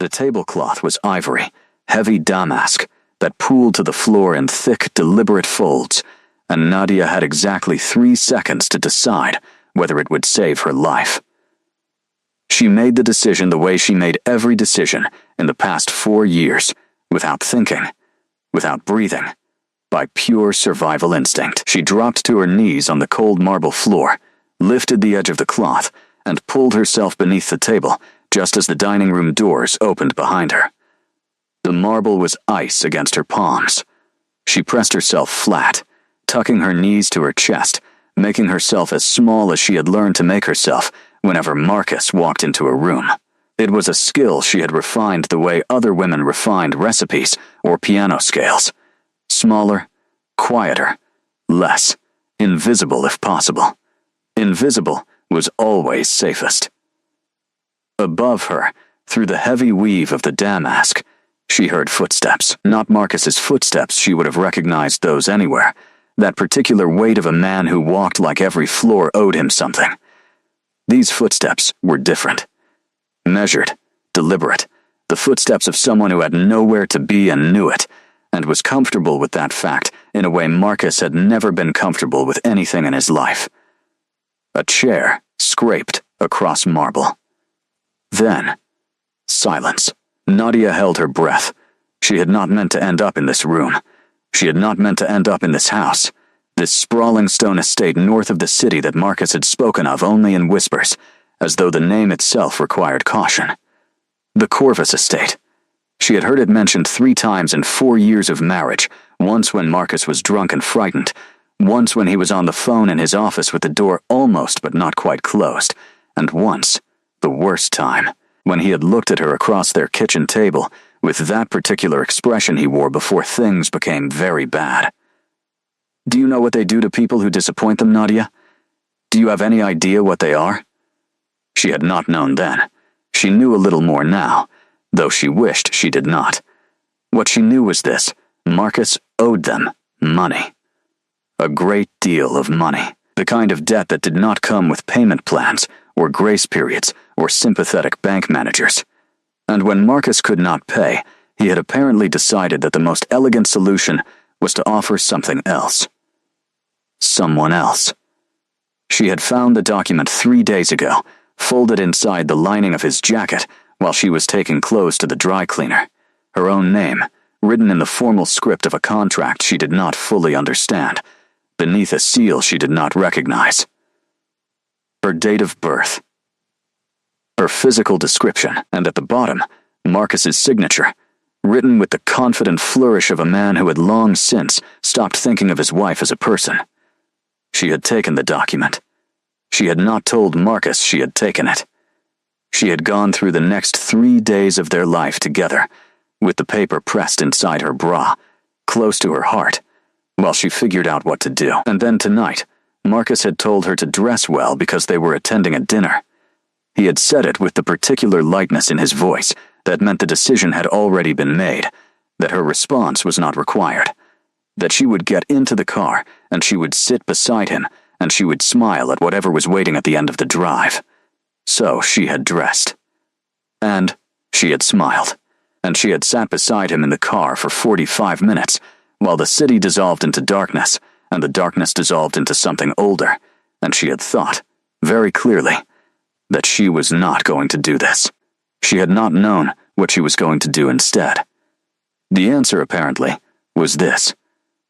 The tablecloth was ivory, heavy damask, that pooled to the floor in thick, deliberate folds, and Nadia had exactly 3 seconds to decide whether it would save her life. She made the decision the way she made every decision in the past 4 years, without thinking, without breathing, by pure survival instinct. She dropped to her knees on the cold marble floor, lifted the edge of the cloth, and pulled herself beneath the table just as the dining room doors opened behind her. The marble was ice against her palms. She pressed herself flat, tucking her knees to her chest, making herself as small as she had learned to make herself whenever Marcus walked into a room. It was a skill she had refined the way other women refined recipes or piano scales. Smaller, quieter, less, invisible if possible. Invisible was always safest. Above her, through the heavy weave of the damask, she heard footsteps. Not Marcus's footsteps, she would have recognized those anywhere. That particular weight of a man who walked like every floor owed him something. These footsteps were different. Measured, deliberate, the footsteps of someone who had nowhere to be and knew it, and was comfortable with that fact in a way Marcus had never been comfortable with anything in his life. A chair scraped across marble. Then, silence. Nadia held her breath. She had not meant to end up in this room. She had not meant to end up in this house, this sprawling stone estate north of the city that Marcus had spoken of only in whispers, as though the name itself required caution. The Corvus estate. She had heard it mentioned 3 times in 4 years of marriage, once when Marcus was drunk and frightened, once when he was on the phone in his office with the door almost but not quite closed, and once, the worst time, when he had looked at her across their kitchen table with that particular expression he wore before things became very bad. Do you know what they do to people who disappoint them, Nadia? Do you have any idea what they are? She had not known then. She knew a little more now, though she wished she did not. What she knew was this: Marcus owed them money. A great deal of money. The kind of debt that did not come with payment plans, or grace periods, or sympathetic bank managers. And when Marcus could not pay, he had apparently decided that the most elegant solution was to offer something else. Someone else. She had found the document 3 days ago, folded inside the lining of his jacket while she was taking clothes to the dry cleaner. Her own name, written in the formal script of a contract she did not fully understand, beneath a seal she did not recognize. Her date of birth. Her physical description, and at the bottom, Marcus's signature, written with the confident flourish of a man who had long since stopped thinking of his wife as a person. She had taken the document. She had not told Marcus she had taken it. She had gone through the next 3 days of their life together, with the paper pressed inside her bra, close to her heart, while she figured out what to do. And then tonight, Marcus had told her to dress well because they were attending a dinner. He had said it with the particular lightness in his voice that meant the decision had already been made, that her response was not required, that she would get into the car and she would sit beside him and she would smile at whatever was waiting at the end of the drive. So she had dressed. And she had smiled. And she had sat beside him in the car for 45 minutes, while the city dissolved into darkness, and the darkness dissolved into something older, and she had thought, very clearly, that she was not going to do this. She had not known what she was going to do instead. The answer, apparently, was this: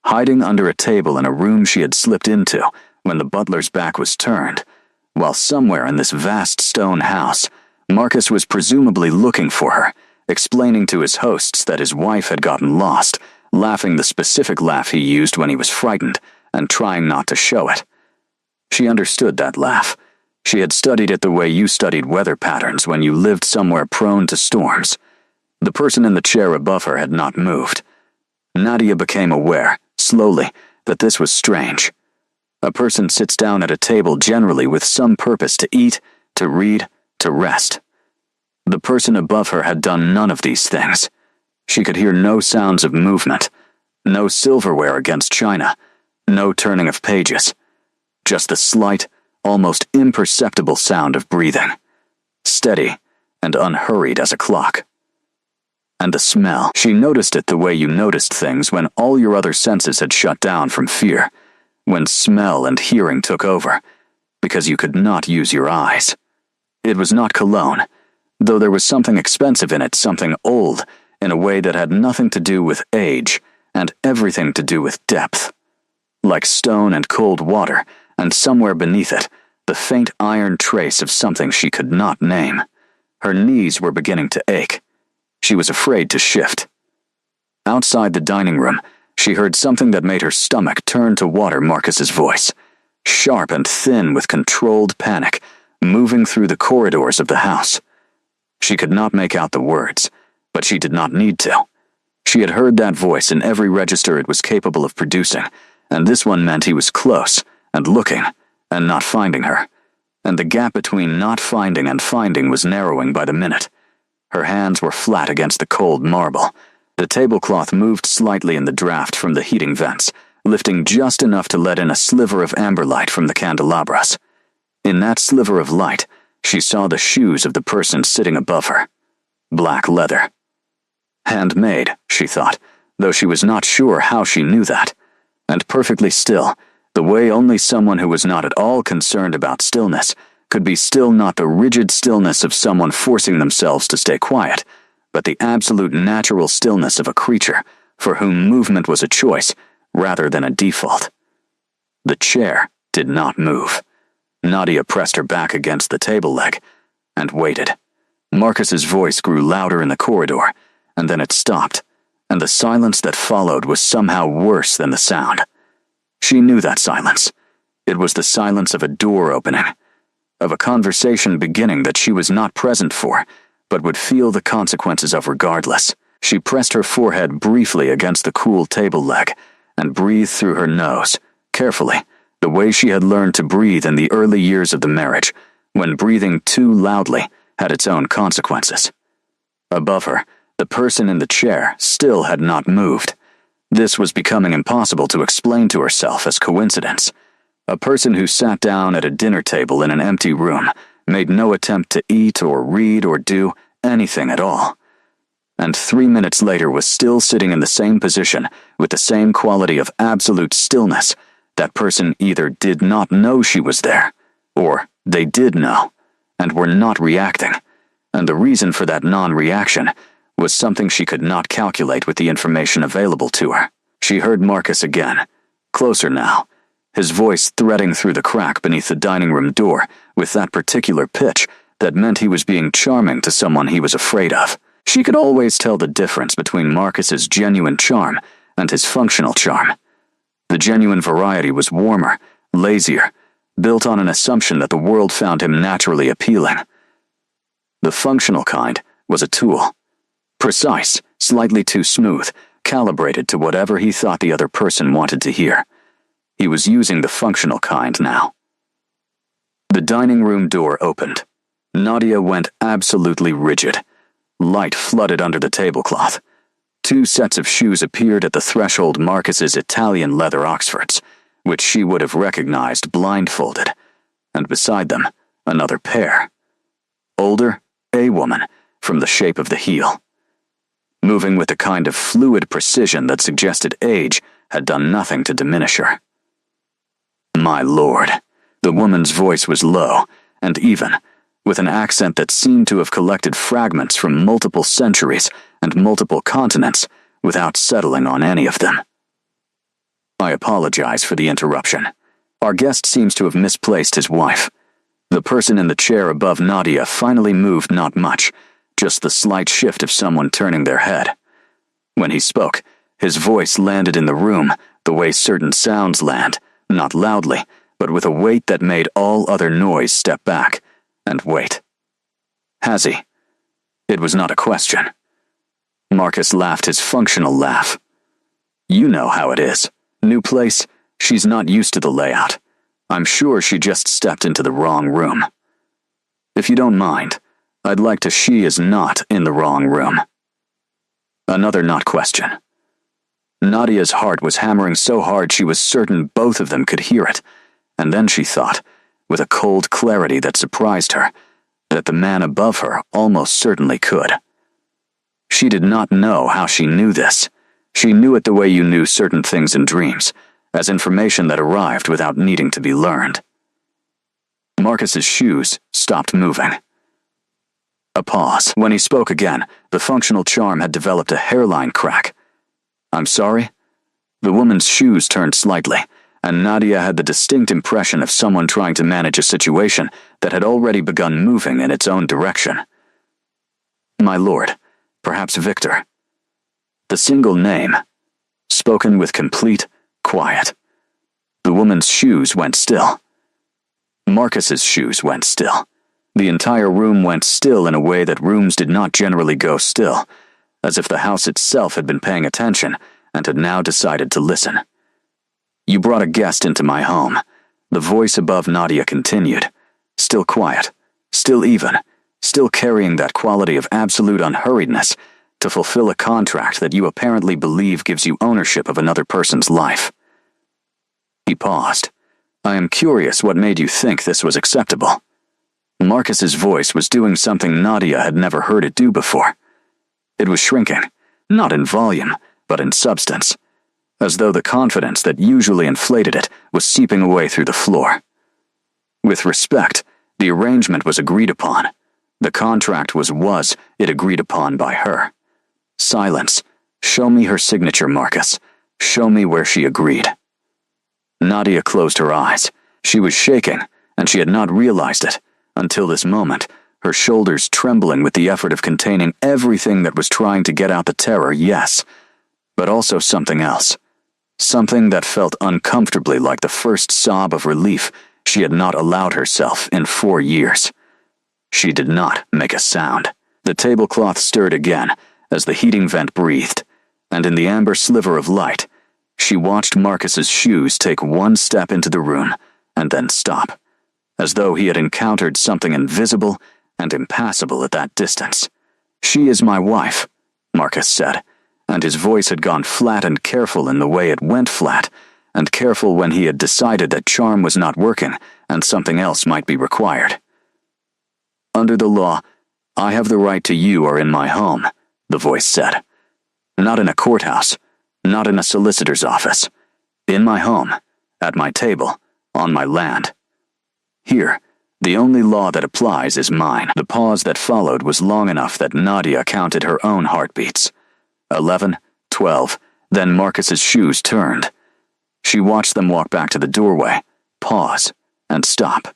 hiding under a table in a room she had slipped into when the butler's back was turned, while somewhere in this vast stone house, Marcus was presumably looking for her, explaining to his hosts that his wife had gotten lost, laughing the specific laugh he used when he was frightened, and trying not to show it. She understood that laugh. She had studied it the way you studied weather patterns when you lived somewhere prone to storms. The person in the chair above her had not moved. Nadia became aware, slowly, that this was strange. A person sits down at a table generally with some purpose to eat, to read, to rest. The person above her had done none of these things. She could hear no sounds of movement, no silverware against china, no turning of pages, just the slight, almost imperceptible sound of breathing, steady and unhurried as a clock. and the smell. She noticed it the way you noticed things when all your other senses had shut down from fear, when smell and hearing took over, because you could not use your eyes. It was not cologne, though there was something expensive in it, something old, in a way that had nothing to do with age and everything to do with depth. Like stone and cold water, and somewhere beneath it, the faint iron trace of something she could not name. Her knees were beginning to ache. She was afraid to shift. Outside the dining room, she heard something that made her stomach turn to water. Marcus's voice, sharp and thin with controlled panic, moving through the corridors of the house. She could not make out the words, but she did not need to. She had heard that voice in every register it was capable of producing, and this one meant he was close, and looking, and not finding her. And the gap between not finding and finding was narrowing by the minute. Her hands were flat against the cold marble. The tablecloth moved slightly in the draft from the heating vents, lifting just enough to let in a sliver of amber light from the candelabras. In that sliver of light, she saw the shoes of the person sitting above her. Black leather. Handmade, she thought, though she was not sure how she knew that. And perfectly still, the way only someone who was not at all concerned about stillness could be still, not the rigid stillness of someone forcing themselves to stay quiet, but the absolute natural stillness of a creature for whom movement was a choice rather than a default. The chair did not move. Nadia pressed her back against the table leg and waited. Marcus's voice grew louder in the corridor, and then it stopped, and the silence that followed was somehow worse than the sound. She knew that silence. It was the silence of a door opening, of a conversation beginning that she was not present for, but would feel the consequences of regardless. She pressed her forehead briefly against the cool table leg and breathed through her nose, carefully, the way she had learned to breathe in the early years of the marriage, when breathing too loudly had its own consequences. Above her, the person in the chair still had not moved. This was becoming impossible to explain to herself as coincidence. A person who sat down at a dinner table in an empty room made no attempt to eat or read or do anything at all. And 3 minutes later was still sitting in the same position with the same quality of absolute stillness. That person either did not know she was there, or they did know, and were not reacting. And the reason for that non-reaction was something she could not calculate with the information available to her. She heard Marcus again, closer now, his voice threading through the crack beneath the dining room door with that particular pitch that meant he was being charming to someone he was afraid of. She could always tell the difference between Marcus's genuine charm and his functional charm. The genuine variety was warmer, lazier, built on an assumption that the world found him naturally appealing. The functional kind was a tool. Precise, slightly too smooth, calibrated to whatever he thought the other person wanted to hear. He was using the functional kind now. The dining room door opened. Nadia went absolutely rigid. Light flooded under the tablecloth. 2 sets of shoes appeared at the threshold, Marcus's Italian leather Oxfords, which she would have recognized blindfolded, and beside them, another pair. Older, a woman, from the shape of the heel. Moving with a kind of fluid precision that suggested age had done nothing to diminish her. My lord, the woman's voice was low and even, with an accent that seemed to have collected fragments from multiple centuries and multiple continents without settling on any of them. I apologize for the interruption. Our guest seems to have misplaced his wife. The person in the chair above Nadia finally moved, not much, just the slight shift of someone turning their head. When he spoke, his voice landed in the room the way certain sounds land, not loudly, but with a weight that made all other noise step back and wait. Has he? It was not a question. Marcus laughed his functional laugh. You know how it is. New place, she's not used to the layout. I'm sure she just stepped into the wrong room. If you don't mind, I'd like to. She is not in the wrong room. Another not question. Nadia's heart was hammering so hard she was certain both of them could hear it, and then she thought, with a cold clarity that surprised her, that the man above her almost certainly could. She She did not know how she knew this. She knew it the way you knew certain things in dreams, as information that arrived without needing to be learned. Marcus's shoes stopped moving. A pause. When he spoke again, the functional charm had developed a hairline crack. "I'm sorry?" The woman's shoes turned slightly, and Nadia had the distinct impression of someone trying to manage a situation that had already begun moving in its own direction. "My lord, perhaps Victor." The single name, spoken with complete quiet. The woman's shoes went still. Marcus's shoes went still. The entire room went still in a way that rooms did not generally go still, as if the house itself had been paying attention and had now decided to listen. "You brought a guest into my home," the voice above Nadia continued, still quiet, still even, still carrying that quality of absolute unhurriedness to fulfill a contract that you apparently believe gives you ownership of another person's life. He paused. "I am curious what made you think this was acceptable." Marcus's voice was doing something Nadia had never heard it do before. It was shrinking, not in volume, but in substance, as though the confidence that usually inflated it was seeping away through the floor. With respect, the arrangement was agreed upon. The contract was it agreed upon by her. Silence. "Show me her signature, Marcus. Show me where she agreed." Nadia closed her eyes. She was shaking, and she had not realized it, until this moment, her shoulders trembling with the effort of containing everything that was trying to get out the terror, yes, but also something else. Something that felt uncomfortably like the first sob of relief she had not allowed herself in 4 years. She did not make a sound. The tablecloth stirred again as the heating vent breathed, and in the amber sliver of light, she watched Marcus's shoes take one step into the room and then stop, as though he had encountered something invisible and impassable at that distance. "She is my wife," Marcus said, and his voice had gone flat and careful in the way it went flat, and careful when he had decided that charm was not working and something else might be required. "Under the law, I have the right to you or in my home," the voice said. "Not in a courthouse, not in a solicitor's office. In my home, at my table, on my land. Here, the only law that applies is mine." The pause that followed was long enough that Nadia counted her own heartbeats. 11, 12, then Marcus's shoes turned. She watched them walk back to the doorway, pause, and stop.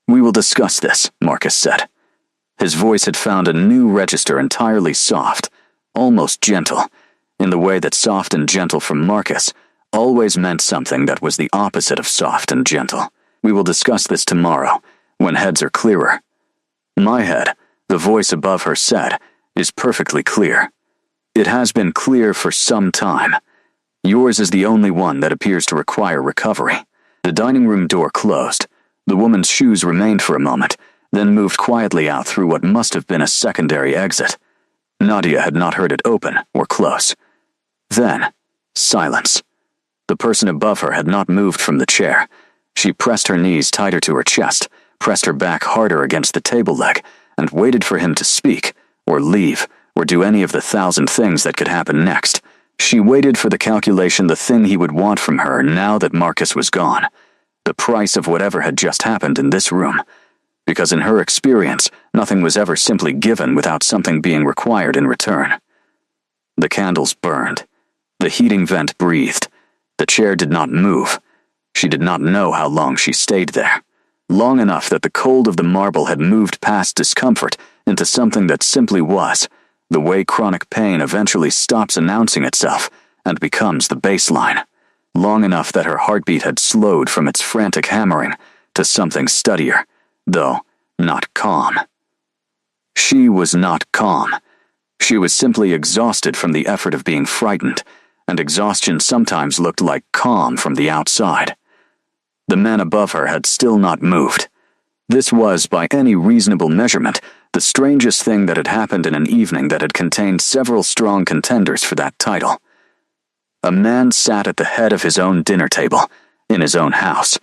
"We will discuss this," Marcus said. His voice had found a new register, entirely soft, almost gentle, in the way that soft and gentle from Marcus always meant something that was the opposite of soft and gentle. "We will discuss this tomorrow, when heads are clearer." "My head," the voice above her said, "is perfectly clear. It has been clear for some time. Yours is the only one that appears to require recovery." The dining room door closed. The woman's shoes remained for a moment, then moved quietly out through what must have been a secondary exit. Nadia had not heard it open or close. Then, silence. The person above her had not moved from the chair. She pressed her knees tighter to her chest, pressed her back harder against the table leg, and waited for him to speak, or leave, or do any of the 1,000 things that could happen next. She waited for the calculation, the thing he would want from her now that Marcus was gone. The price of whatever had just happened in this room. Because in her experience, nothing was ever simply given without something being required in return. The candles burned. The heating vent breathed. The chair did not move. She did not know how long she stayed there. Long enough that the cold of the marble had moved past discomfort into something that simply was, the way chronic pain eventually stops announcing itself and becomes the baseline. Long enough that her heartbeat had slowed from its frantic hammering to something steadier, though not calm. She was not calm. She was simply exhausted from the effort of being frightened, and exhaustion sometimes looked like calm from the outside. The man above her had still not moved. This was, by any reasonable measurement, the strangest thing that had happened in an evening that had contained several strong contenders for that title. A man sat at the head of his own dinner table, in his own house,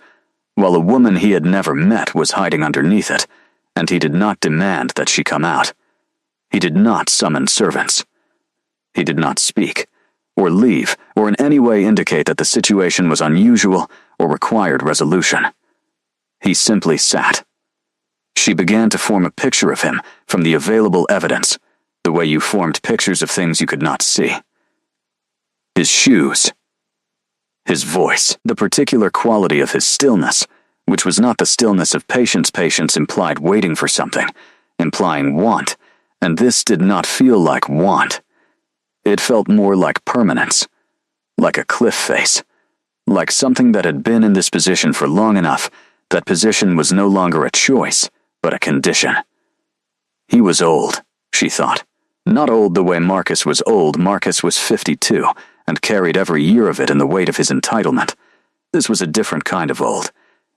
while a woman he had never met was hiding underneath it, and he did not demand that she come out. He did not summon servants. He did not speak, or leave, or in any way indicate that the situation was unusual or required resolution. He simply sat. She began to form a picture of him from the available evidence, the way you formed pictures of things you could not see. His shoes. His voice, the particular quality of his stillness, which was not the stillness of patience. Patience implied waiting for something, implying want, and this did not feel like want. It felt more like permanence, like a cliff face, like something that had been in this position for long enough that position was no longer a choice, but a condition. He was old, she thought. Not old the way Marcus was old. Marcus was 52, and carried every year of it in the weight of his entitlement. This was a different kind of old.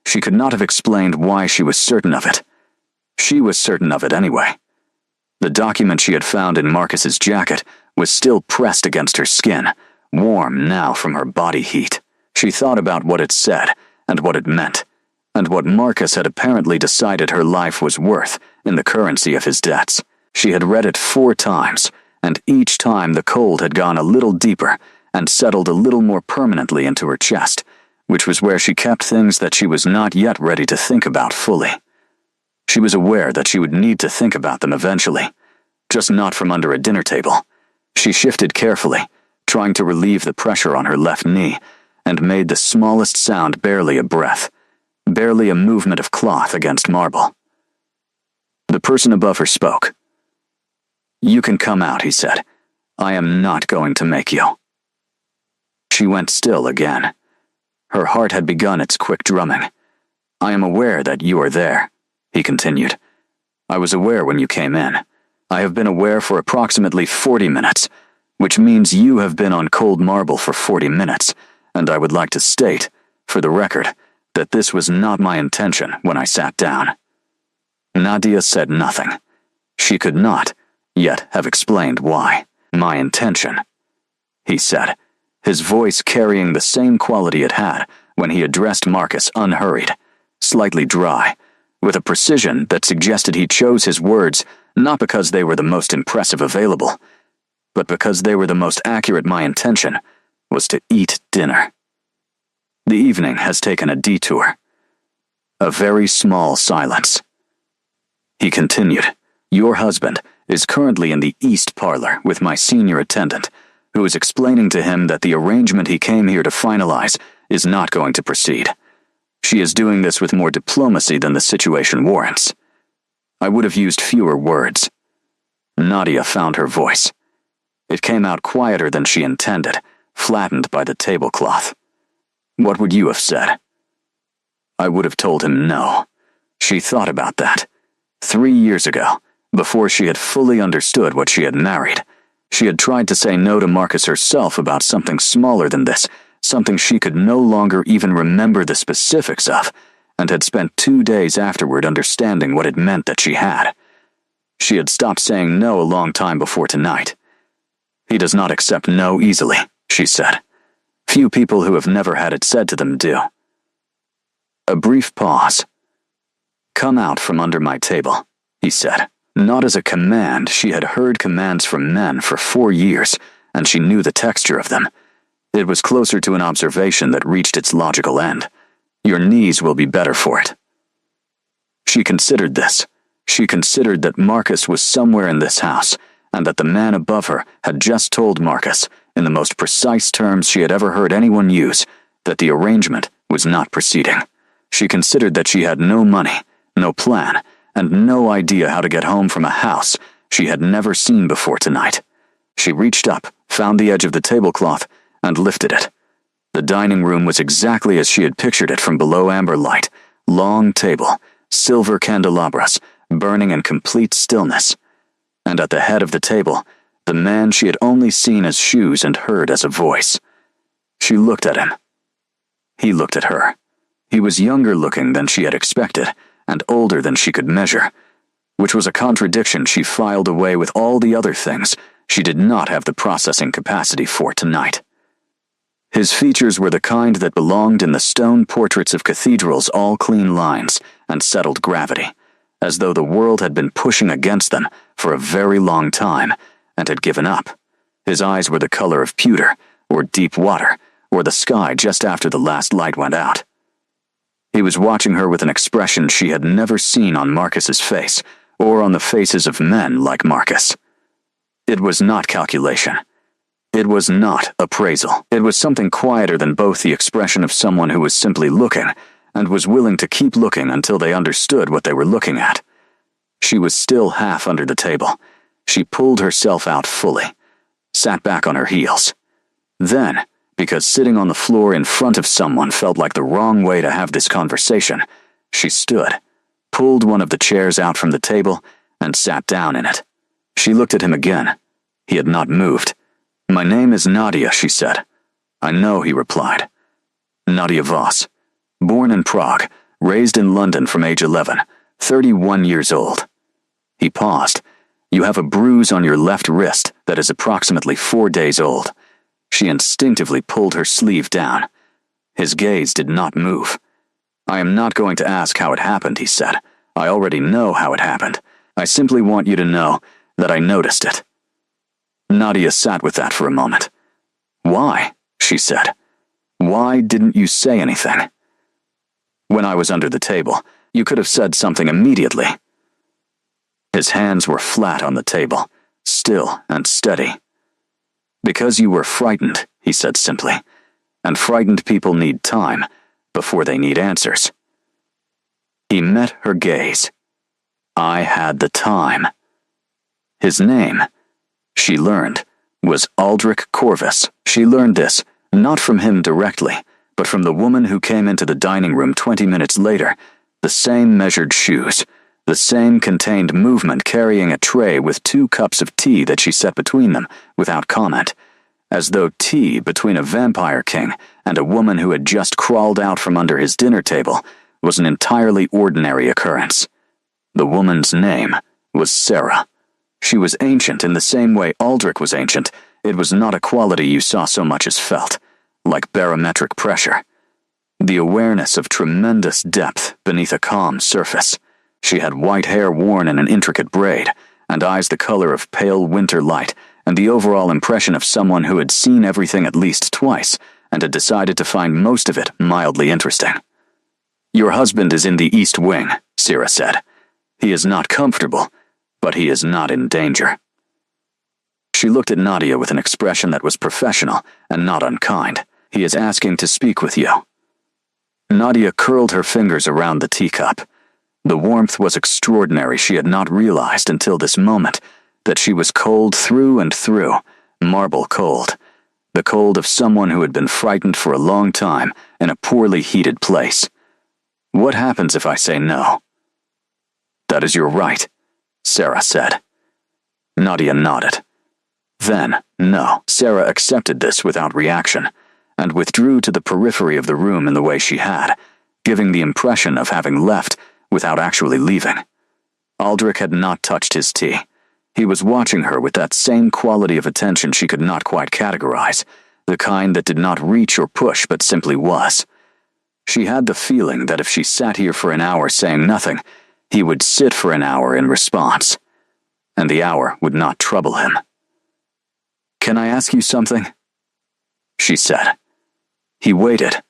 She could not have explained why she was certain of it. She was certain of it anyway. The document she had found in Marcus's jacket was still pressed against her skin, warm now from her body heat. She thought about what it said, and what it meant, and what Marcus had apparently decided her life was worth in the currency of his debts. She had read it 4 times, and each time the cold had gone a little deeper and settled a little more permanently into her chest, which was where she kept things that she was not yet ready to think about fully. She was aware that she would need to think about them eventually, just not from under a dinner table. She shifted carefully, trying to relieve the pressure on her left knee, and made the smallest sound, barely a breath, barely a movement of cloth against marble. The person above her spoke. "You can come out," he said. "I am not going to make you." She went still again. Her heart had begun its quick drumming. "I am aware that you are there," he continued. "I was aware when you came in. I have been aware for approximately 40 minutes, which means you have been on cold marble for 40 minutes, and I would like to state, for the record, that this was not my intention when I sat down." Nadia said nothing. She could not, yet have explained why. "My intention," he said, his voice carrying the same quality it had when he addressed Marcus, unhurried, slightly dry, with a precision that suggested he chose his words not because they were the most impressive available, but because they were the most accurate. "My intention was to eat dinner. The evening has taken a detour." A very small silence. He continued, "Your husband is currently in the East Parlor with my senior attendant, who is explaining to him that the arrangement he came here to finalize is not going to proceed. She is doing this with more diplomacy than the situation warrants. I would have used fewer words." Nadia found her voice. It came out quieter than she intended, flattened by the tablecloth. "What would you have said?" "I would have told him no." She thought about that. 3 years ago, before she had fully understood what she had married, she had tried to say no to Marcus herself about something smaller than this, something she could no longer even remember the specifics of, and had spent 2 days afterward understanding what it meant that she had. She had stopped saying no a long time before tonight. "He does not accept no easily," she said. "Few people who have never had it said to them do." A brief pause. "Come out from under my table," he said. Not as a command. She had heard commands from men for 4 years, and she knew the texture of them. It was closer to an observation that reached its logical end. Your knees will be better for it. She considered this. She considered that Marcus was somewhere in this house, and that the man above her had just told Marcus, in the most precise terms she had ever heard anyone use, that the arrangement was not proceeding. She considered that she had no money, no plan, and no idea how to get home from a house she had never seen before tonight. She reached up, found the edge of the tablecloth, and lifted it. The dining room was exactly as she had pictured it from below amber light, long table, silver candelabras, burning in complete stillness. And at the head of the table, the man she had only seen as shoes and heard as a voice. She looked at him. He looked at her. He was younger looking than she had expected, and older than she could measure, which was a contradiction she filed away with all the other things she did not have the processing capacity for tonight. His features were the kind that belonged in the stone portraits of cathedrals, all clean lines and settled gravity, as though the world had been pushing against them for a very long time and had given up. His eyes were the color of pewter, or deep water, or the sky just after the last light went out. He was watching her with an expression she had never seen on Marcus's face, or on the faces of men like Marcus. It was not calculation. It was not appraisal. It was something quieter than both, the expression of someone who was simply looking, and was willing to keep looking until they understood what they were looking at. She was still half under the table. She pulled herself out fully, sat back on her heels. Then, because sitting on the floor in front of someone felt like the wrong way to have this conversation, she stood, pulled one of the chairs out from the table, and sat down in it. She looked at him again. He had not moved. "My name is Nadia," she said. "I know," he replied. Nadia Voss. Born in Prague, raised in London from age 11, 31 years old. He paused. "You have a bruise on your left wrist that is approximately 4 days old." She instinctively pulled her sleeve down. His gaze did not move. "I am not going to ask how it happened," he said. "I already know how it happened. I simply want you to know that I noticed it." Nadia sat with that for a moment. "Why?" she said. "Why didn't you say anything?" "When I was under the table, you could have said something immediately." His hands were flat on the table, still and steady. "Because you were frightened," he said simply, "and frightened people need time before they need answers." He met her gaze. I had the time. His name, she learned, was Aldrich Corvus. She learned this, not from him directly, but from the woman who came into the dining room 20 minutes later, the same measured shoes, the same contained movement, carrying a tray with 2 cups of tea that she set between them, without comment, as though tea between a vampire king and a woman who had just crawled out from under his dinner table was an entirely ordinary occurrence. The woman's name was Sarah. She was ancient in the same way Aldrich was ancient. It was not a quality you saw so much as felt, like barometric pressure. The awareness of tremendous depth beneath a calm surface. She had white hair worn in an intricate braid, and eyes the color of pale winter light, and the overall impression of someone who had seen everything at least twice, and had decided to find most of it mildly interesting. "Your husband is in the East Wing," Sarah said. "He is not comfortable, but he is not in danger." She looked at Nadia with an expression that was professional and not unkind. "He is asking to speak with you." Nadia curled her fingers around the teacup. The warmth was extraordinary. She had not realized until this moment that she was cold through and through, marble cold. The cold of someone who had been frightened for a long time in a poorly heated place. "What happens if I say no?" "That is your right," Sarah said. Nadia nodded. Then, no. Sarah accepted this without reaction, and withdrew to the periphery of the room in the way she had, giving the impression of having left without actually leaving. Aldrich had not touched his tea. He was watching her with that same quality of attention she could not quite categorize, the kind that did not reach or push but simply was. She had the feeling that if she sat here for an hour saying nothing, he would sit for an hour in response, and the hour would not trouble him. "Can I ask you something?" she said. He waited.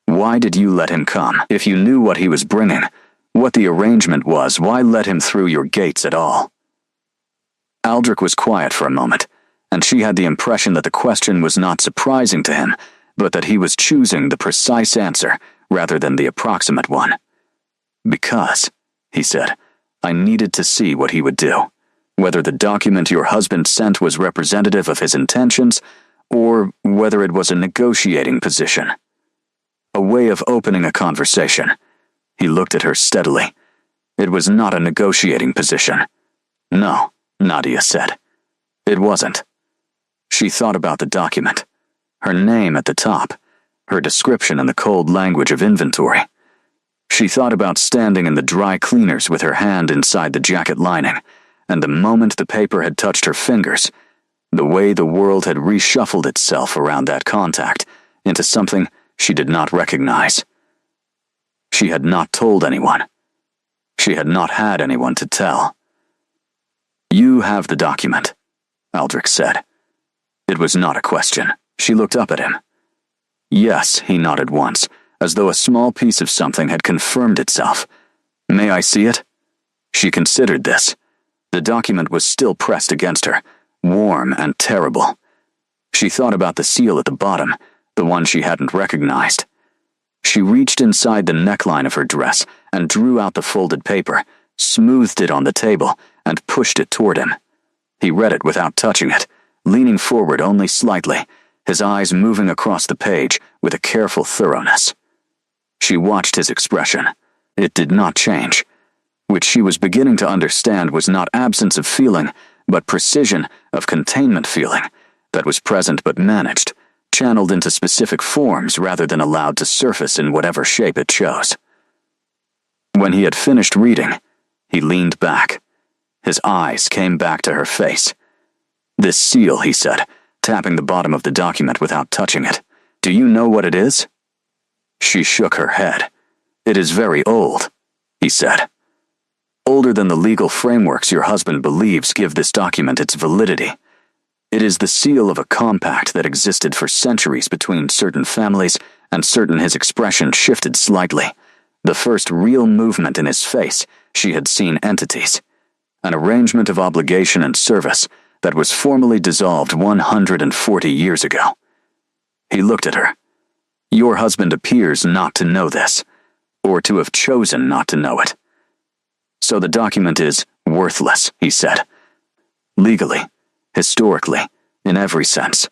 "Why did you let him come? If you knew what he was bringing, what the arrangement was, why let him through your gates at all?" Aldrich was quiet for a moment, and she had the impression that the question was not surprising to him, but that he was choosing the precise answer rather than the approximate one. "Because," he said, "I needed to see what he would do, whether the document your husband sent was representative of his intentions, or whether it was a negotiating position. A way of opening a conversation." He looked at her steadily. "It was not a negotiating position." "No," Nadia said. "It wasn't." She thought about the document. Her name at the top. Her description in the cold language of inventory. She thought about standing in the dry cleaners with her hand inside the jacket lining, and the moment the paper had touched her fingers, the way the world had reshuffled itself around that contact into something she did not recognize. She had not told anyone. She had not had anyone to tell. "You have the document," Aldrich said. It was not a question. She looked up at him. Yes, he nodded once, as though a small piece of something had confirmed itself. May I see it? She considered this. The document was still pressed against her, warm and terrible. She thought about the seal at the bottom, the one she hadn't recognized. She reached inside the neckline of her dress and drew out the folded paper, smoothed it on the table, and pushed it toward him. He read it without touching it, leaning forward only slightly, his eyes moving across the page with a careful thoroughness. She watched his expression. It did not change, which she was beginning to understand was not absence of feeling, but precision of containment feeling that was present but managed, channeled into specific forms rather than allowed to surface in whatever shape it chose. When he had finished reading, he leaned back. His eyes came back to her face. "This seal," he said, tapping the bottom of the document without touching it. "Do you know what it is?" She shook her head. "It is very old," he said. "Older than the legal frameworks your husband believes give this document its validity. It is the seal of a compact that existed for centuries between certain families, and certain his expression shifted slightly. The first real movement in his face, she had seen entities. An arrangement of obligation and service that was formally dissolved 140 years ago. He looked at her. "Your husband appears not to know this, or to have chosen not to know it. So the document is worthless," he said. "Legally, historically, in every sense.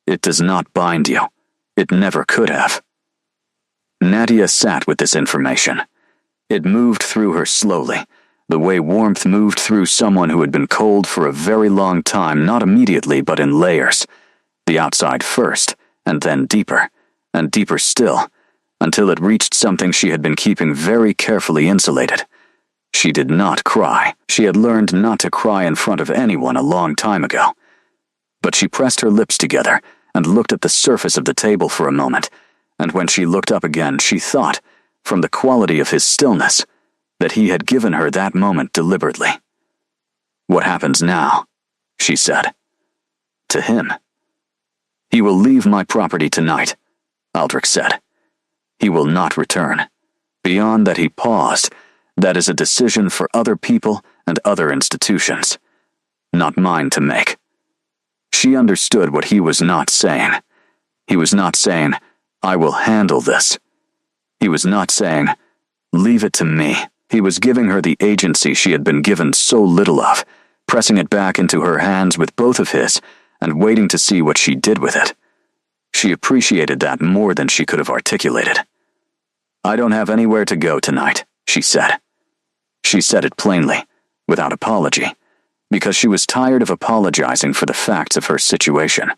It does not bind you. It never could have." Nadia sat with this information. It moved through her slowly, the way warmth moved through someone who had been cold for a very long time, not immediately but in layers. The outside first, and then deeper, and deeper still, until it reached something she had been keeping very carefully insulated. She did not cry. She had learned not to cry in front of anyone a long time ago. But she pressed her lips together and looked at the surface of the table for a moment, and when she looked up again, she thought, from the quality of his stillness, that he had given her that moment deliberately. "What happens now?" she said. To him. "He will leave my property tonight," Aldrich said. "He will not return. Beyond that," he paused, "that is a decision for other people and other institutions, not mine to make." She understood what he was not saying. He was not saying, "I will handle this." He was not saying, "Leave it to me." He was giving her the agency she had been given so little of, pressing it back into her hands with both of his, and waiting to see what she did with it. She appreciated that more than she could have articulated. "I don't have anywhere to go tonight," she said. She said it plainly, without apology, because she was tired of apologizing for the facts of her situation.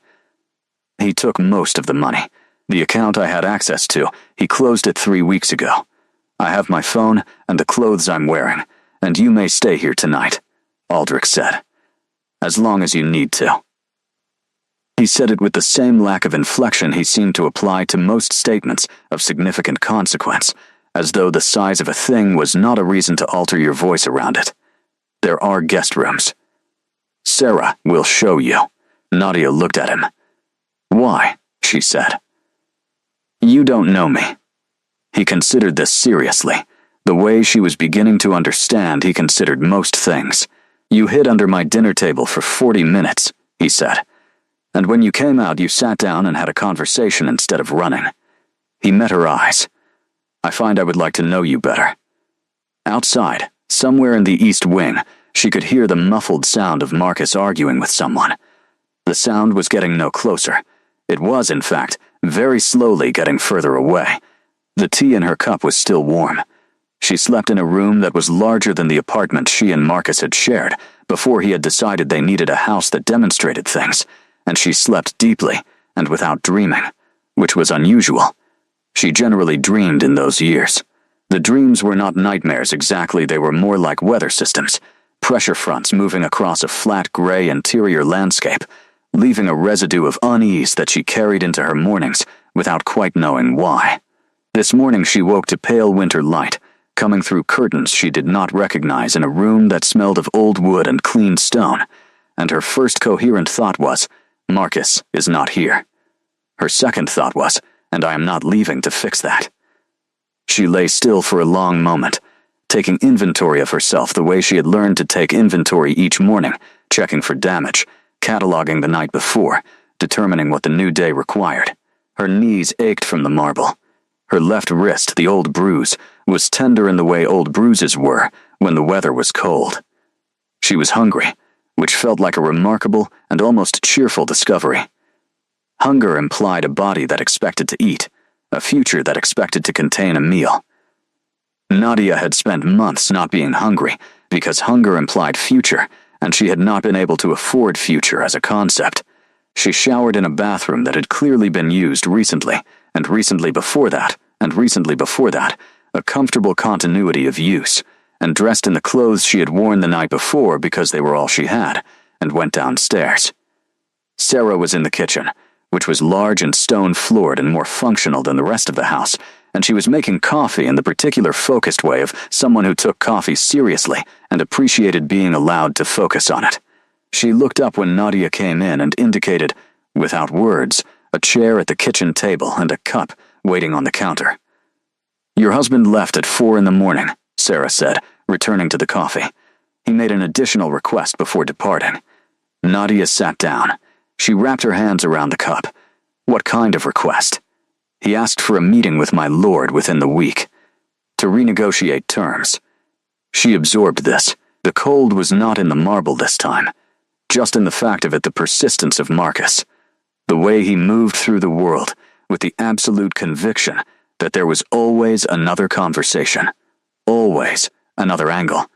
"He took most of the money. The account I had access to, he closed it 3 weeks ago. I have my phone and the clothes I'm wearing, and you may stay here tonight," Aldrich said. "As long as you need to." He said it with the same lack of inflection he seemed to apply to most statements of significant consequence, as though the size of a thing was not a reason to alter your voice around it. "There are guest rooms. Sarah will show you." Nadia looked at him. "Why?" she said. "You don't know me." He considered this seriously. The way she was beginning to understand, he considered most things. "You hid under my dinner table for 40 minutes, he said. "And when you came out, you sat down and had a conversation instead of running." He met her eyes. "I find I would like to know you better." Outside, somewhere in the east wing, she could hear the muffled sound of Marcus arguing with someone. The sound was getting no closer. It was, in fact, very slowly getting further away. The tea in her cup was still warm. She slept in a room that was larger than the apartment she and Marcus had shared before he had decided they needed a house that demonstrated things, and she slept deeply and without dreaming, which was unusual. She generally dreamed in those years. The dreams were not nightmares exactly, they were more like weather systems, pressure fronts moving across a flat gray interior landscape, leaving a residue of unease that she carried into her mornings without quite knowing why. This morning she woke to pale winter light, coming through curtains she did not recognize in a room that smelled of old wood and clean stone, and her first coherent thought was, Marcus is not here. Her second thought was, and I am not leaving to fix that. She lay still for a long moment, taking inventory of herself the way she had learned to take inventory each morning, checking for damage, cataloging the night before, determining what the new day required. Her knees ached from the marble. Her left wrist, the old bruise, was tender in the way old bruises were when the weather was cold. She was hungry, which felt like a remarkable and almost cheerful discovery. Hunger implied a body that expected to eat, a future that expected to contain a meal. Nadia had spent months not being hungry because hunger implied future, and she had not been able to afford future as a concept. She showered in a bathroom that had clearly been used recently, and recently before that, and recently before that, a comfortable continuity of use, and dressed in the clothes she had worn the night before because they were all she had, and went downstairs. Sarah was in the kitchen, which was large and stone-floored and more functional than the rest of the house, and she was making coffee in the particular focused way of someone who took coffee seriously and appreciated being allowed to focus on it. She looked up when Nadia came in and indicated, without words, a chair at the kitchen table and a cup waiting on the counter. "Your husband left at 4 a.m, Sarah said, returning to the coffee. He made an additional request before departing. Nadia sat down. She wrapped her hands around the cup. What kind of request? He asked for a meeting with my lord within the week, to renegotiate terms. She absorbed this. The cold was not in the marble this time, just in the fact of it, the persistence of Marcus, the way he moved through the world with the absolute conviction that there was always another conversation, always another angle,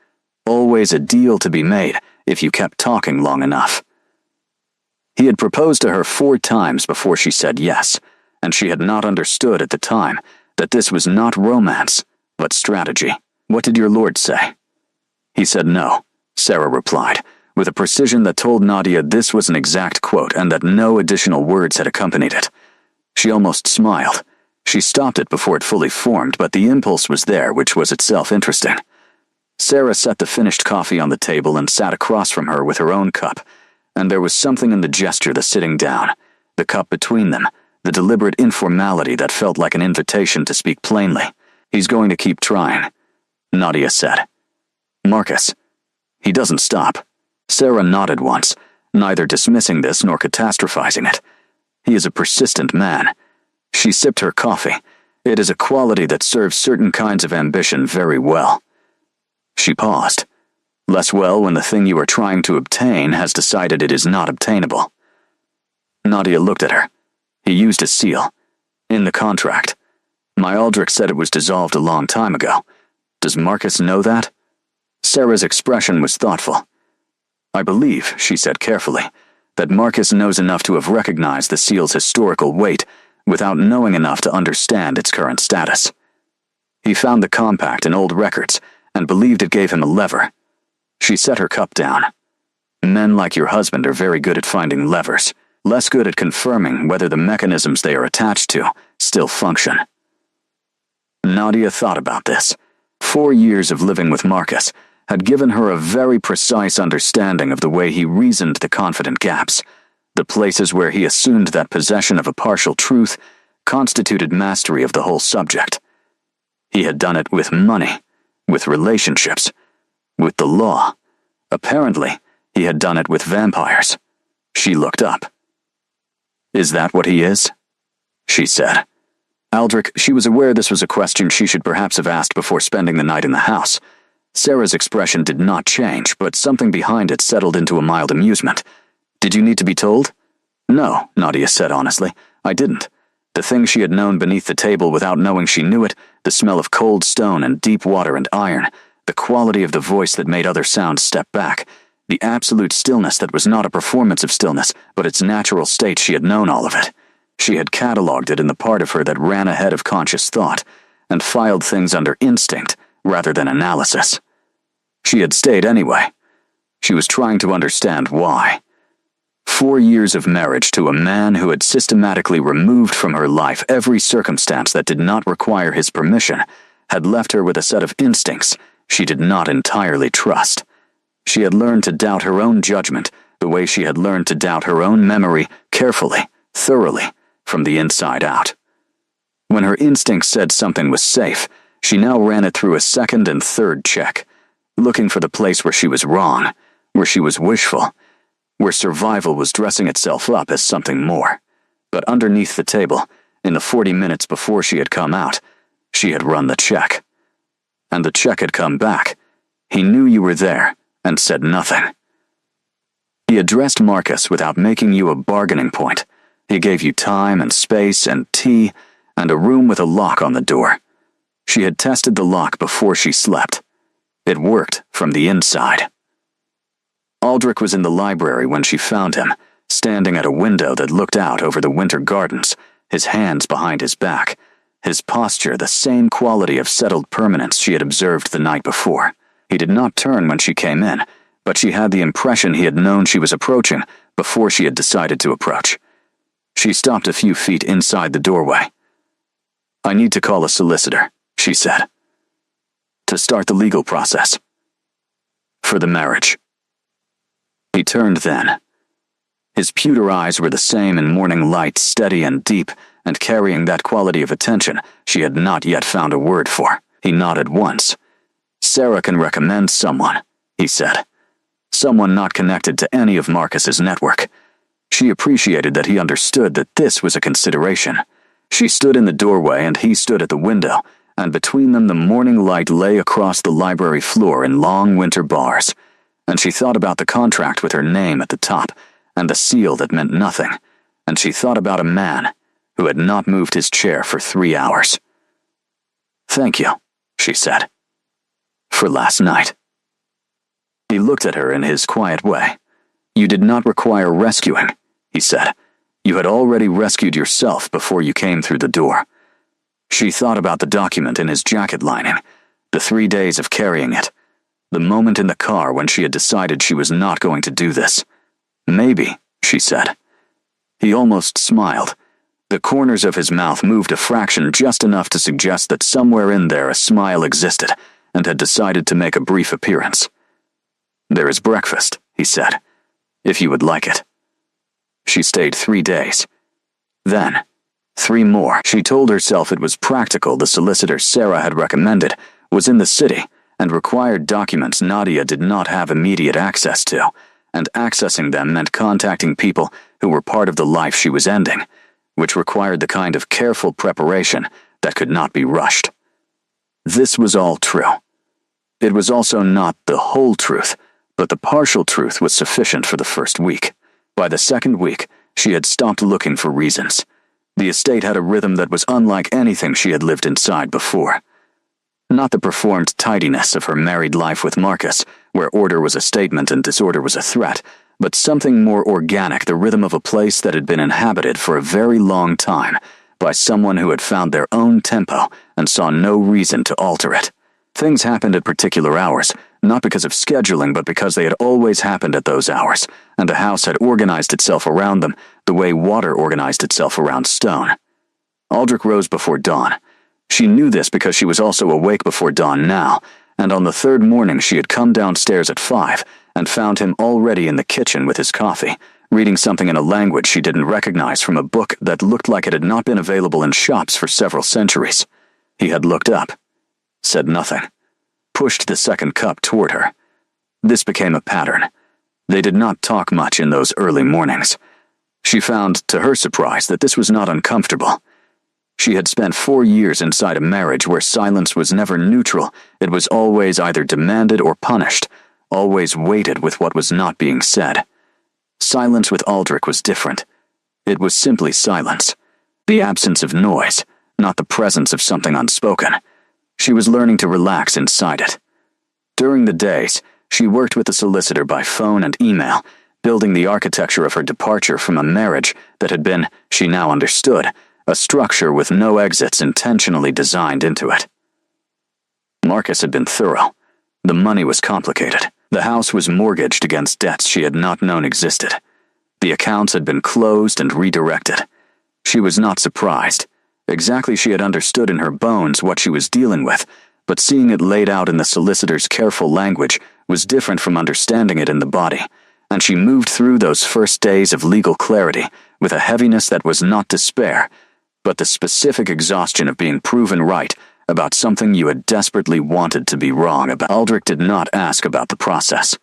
always a deal to be made if you kept talking long enough. He had proposed to her 4 times before she said yes, and she had not understood at the time that this was not romance, but strategy. "What did your lord say?" "He said no," Sarah replied, with a precision that told Nadia this was an exact quote and that no additional words had accompanied it. She almost smiled. She stopped it before it fully formed, but the impulse was there, which was itself interesting. Sarah set the finished coffee on the table and sat across from her with her own cup, and there was something in the gesture, the sitting down, the cup between them, the deliberate informality that felt like an invitation to speak plainly. "He's going to keep trying," Nadia said. "Marcus, he doesn't stop." Sarah nodded once, neither dismissing this nor catastrophizing it. "He is a persistent man." She sipped her coffee. It is a quality that serves certain kinds of ambition very well. She paused. Less well when the thing you are trying to obtain has decided it is not obtainable. Nadia looked at her. "He used a seal. In the contract. My Aldrich said it was dissolved a long time ago. Does Marcus know that?" Sarah's expression was thoughtful. "I believe," she said carefully, "that Marcus knows enough to have recognized the seal's historical weight without knowing enough to understand its current status. He found the compact in old records and believed it gave him a lever." She set her cup down. "Men like your husband are very good at finding levers, less good at confirming whether the mechanisms they are attached to still function." Nadia thought about this. 4 years of living with Marcus had given her a very precise understanding of the way he reasoned the confident gaps, the places where he assumed that possession of a partial truth constituted mastery of the whole subject. He had done it with money, with relationships, with the law. Apparently, he had done it with vampires. She looked up. "Is that what he is?" she said. Aldrich, she was aware this was a question she should perhaps have asked before spending the night in the house. Sarah's expression did not change, but something behind it settled into a mild amusement. "Did you need to be told?" "No," Nadia said honestly. "I didn't. The thing she had known beneath the table without knowing she knew it, the smell of cold stone and deep water and iron, the quality of the voice that made other sounds step back, the absolute stillness that was not a performance of stillness, but its natural state, she had known all of it. She had catalogued it in the part of her that ran ahead of conscious thought, and filed things under instinct rather than analysis. She had stayed anyway. She was trying to understand why. 4 years of marriage to a man who had systematically removed from her life every circumstance that did not require his permission had left her with a set of instincts she did not entirely trust. She had learned to doubt her own judgment the way she had learned to doubt her own memory carefully, thoroughly, from the inside out. When her instinct said something was safe, she now ran it through a second and third check, looking for the place where she was wrong, where she was wishful, where survival was dressing itself up as something more. But underneath the table, in the 40 minutes before she had come out, she had run the check. And the check had come back. He knew you were there and said nothing. He addressed Marcus without making you a bargaining point. He gave you time and space and tea and a room with a lock on the door. She had tested the lock before she slept. It worked from the inside. Aldrich was in the library when she found him, standing at a window that looked out over the winter gardens, his hands behind his back, his posture the same quality of settled permanence she had observed the night before. He did not turn when she came in, but she had the impression he had known she was approaching before she had decided to approach. She stopped a few feet inside the doorway. "I need to call a solicitor," she said, "to start the legal process. For the marriage." He turned then. His pewter eyes were the same in morning light, steady and deep, and carrying that quality of attention she had not yet found a word for. He nodded once. "Sarah can recommend someone," he said. "Someone not connected to any of Marcus's network." She appreciated that he understood that this was a consideration. She stood in the doorway and he stood at the window, and between them the morning light lay across the library floor in long winter bars, and she thought about the contract with her name at the top, and the seal that meant nothing, and she thought about a man who had not moved his chair for 3 hours. "Thank you," she said, "for last night." He looked at her in his quiet way. "You did not require rescuing," he said. "You had already rescued yourself before you came through the door." She thought about the document in his jacket lining, the 3 days of carrying it, the moment in the car when she had decided she was not going to do this. "Maybe," she said. He almost smiled. The corners of his mouth moved a fraction, just enough to suggest that somewhere in there a smile existed, and had decided to make a brief appearance. "There is breakfast," he said, "if you would like it." She stayed 3 days. Then, 3 more. She told herself it was practical. The solicitor Sarah had recommended was in the city, and required documents Nadia did not have immediate access to, and accessing them meant contacting people who were part of the life she was ending, which required the kind of careful preparation that could not be rushed. This was all true. It was also not the whole truth, but the partial truth was sufficient for the first week. By the second week, she had stopped looking for reasons. The estate had a rhythm that was unlike anything she had lived inside before. Not the performed tidiness of her married life with Marcus, where order was a statement and disorder was a threat, but something more organic, the rhythm of a place that had been inhabited for a very long time by someone who had found their own tempo and saw no reason to alter it. Things happened at particular hours, not because of scheduling, but because they had always happened at those hours, and the house had organized itself around them the way water organized itself around stone. Aldrich rose before dawn. She knew this because she was also awake before dawn now, and on the 3rd morning she had come downstairs at 5 and found him already in the kitchen with his coffee, reading something in a language she didn't recognize from a book that looked like it had not been available in shops for several centuries. He had looked up, said nothing, pushed the second cup toward her. This became a pattern. They did not talk much in those early mornings. She found, to her surprise, that this was not uncomfortable. She had spent 4 years inside a marriage where silence was never neutral. It was always either demanded or punished, always weighted with what was not being said. Silence with Aldrich was different. It was simply silence. The absence of noise, not the presence of something unspoken. She was learning to relax inside it. During the days, she worked with the solicitor by phone and email, building the architecture of her departure from a marriage that had been, she now understood, a structure with no exits intentionally designed into it. Marcus had been thorough. The money was complicated. The house was mortgaged against debts she had not known existed. The accounts had been closed and redirected. She was not surprised. Exactly, she had understood in her bones what she was dealing with, but seeing it laid out in the solicitor's careful language was different from understanding it in the body, and she moved through those first days of legal clarity with a heaviness that was not despair, but the specific exhaustion of being proven right about something you had desperately wanted to be wrong about. Aldrich did not ask about the process.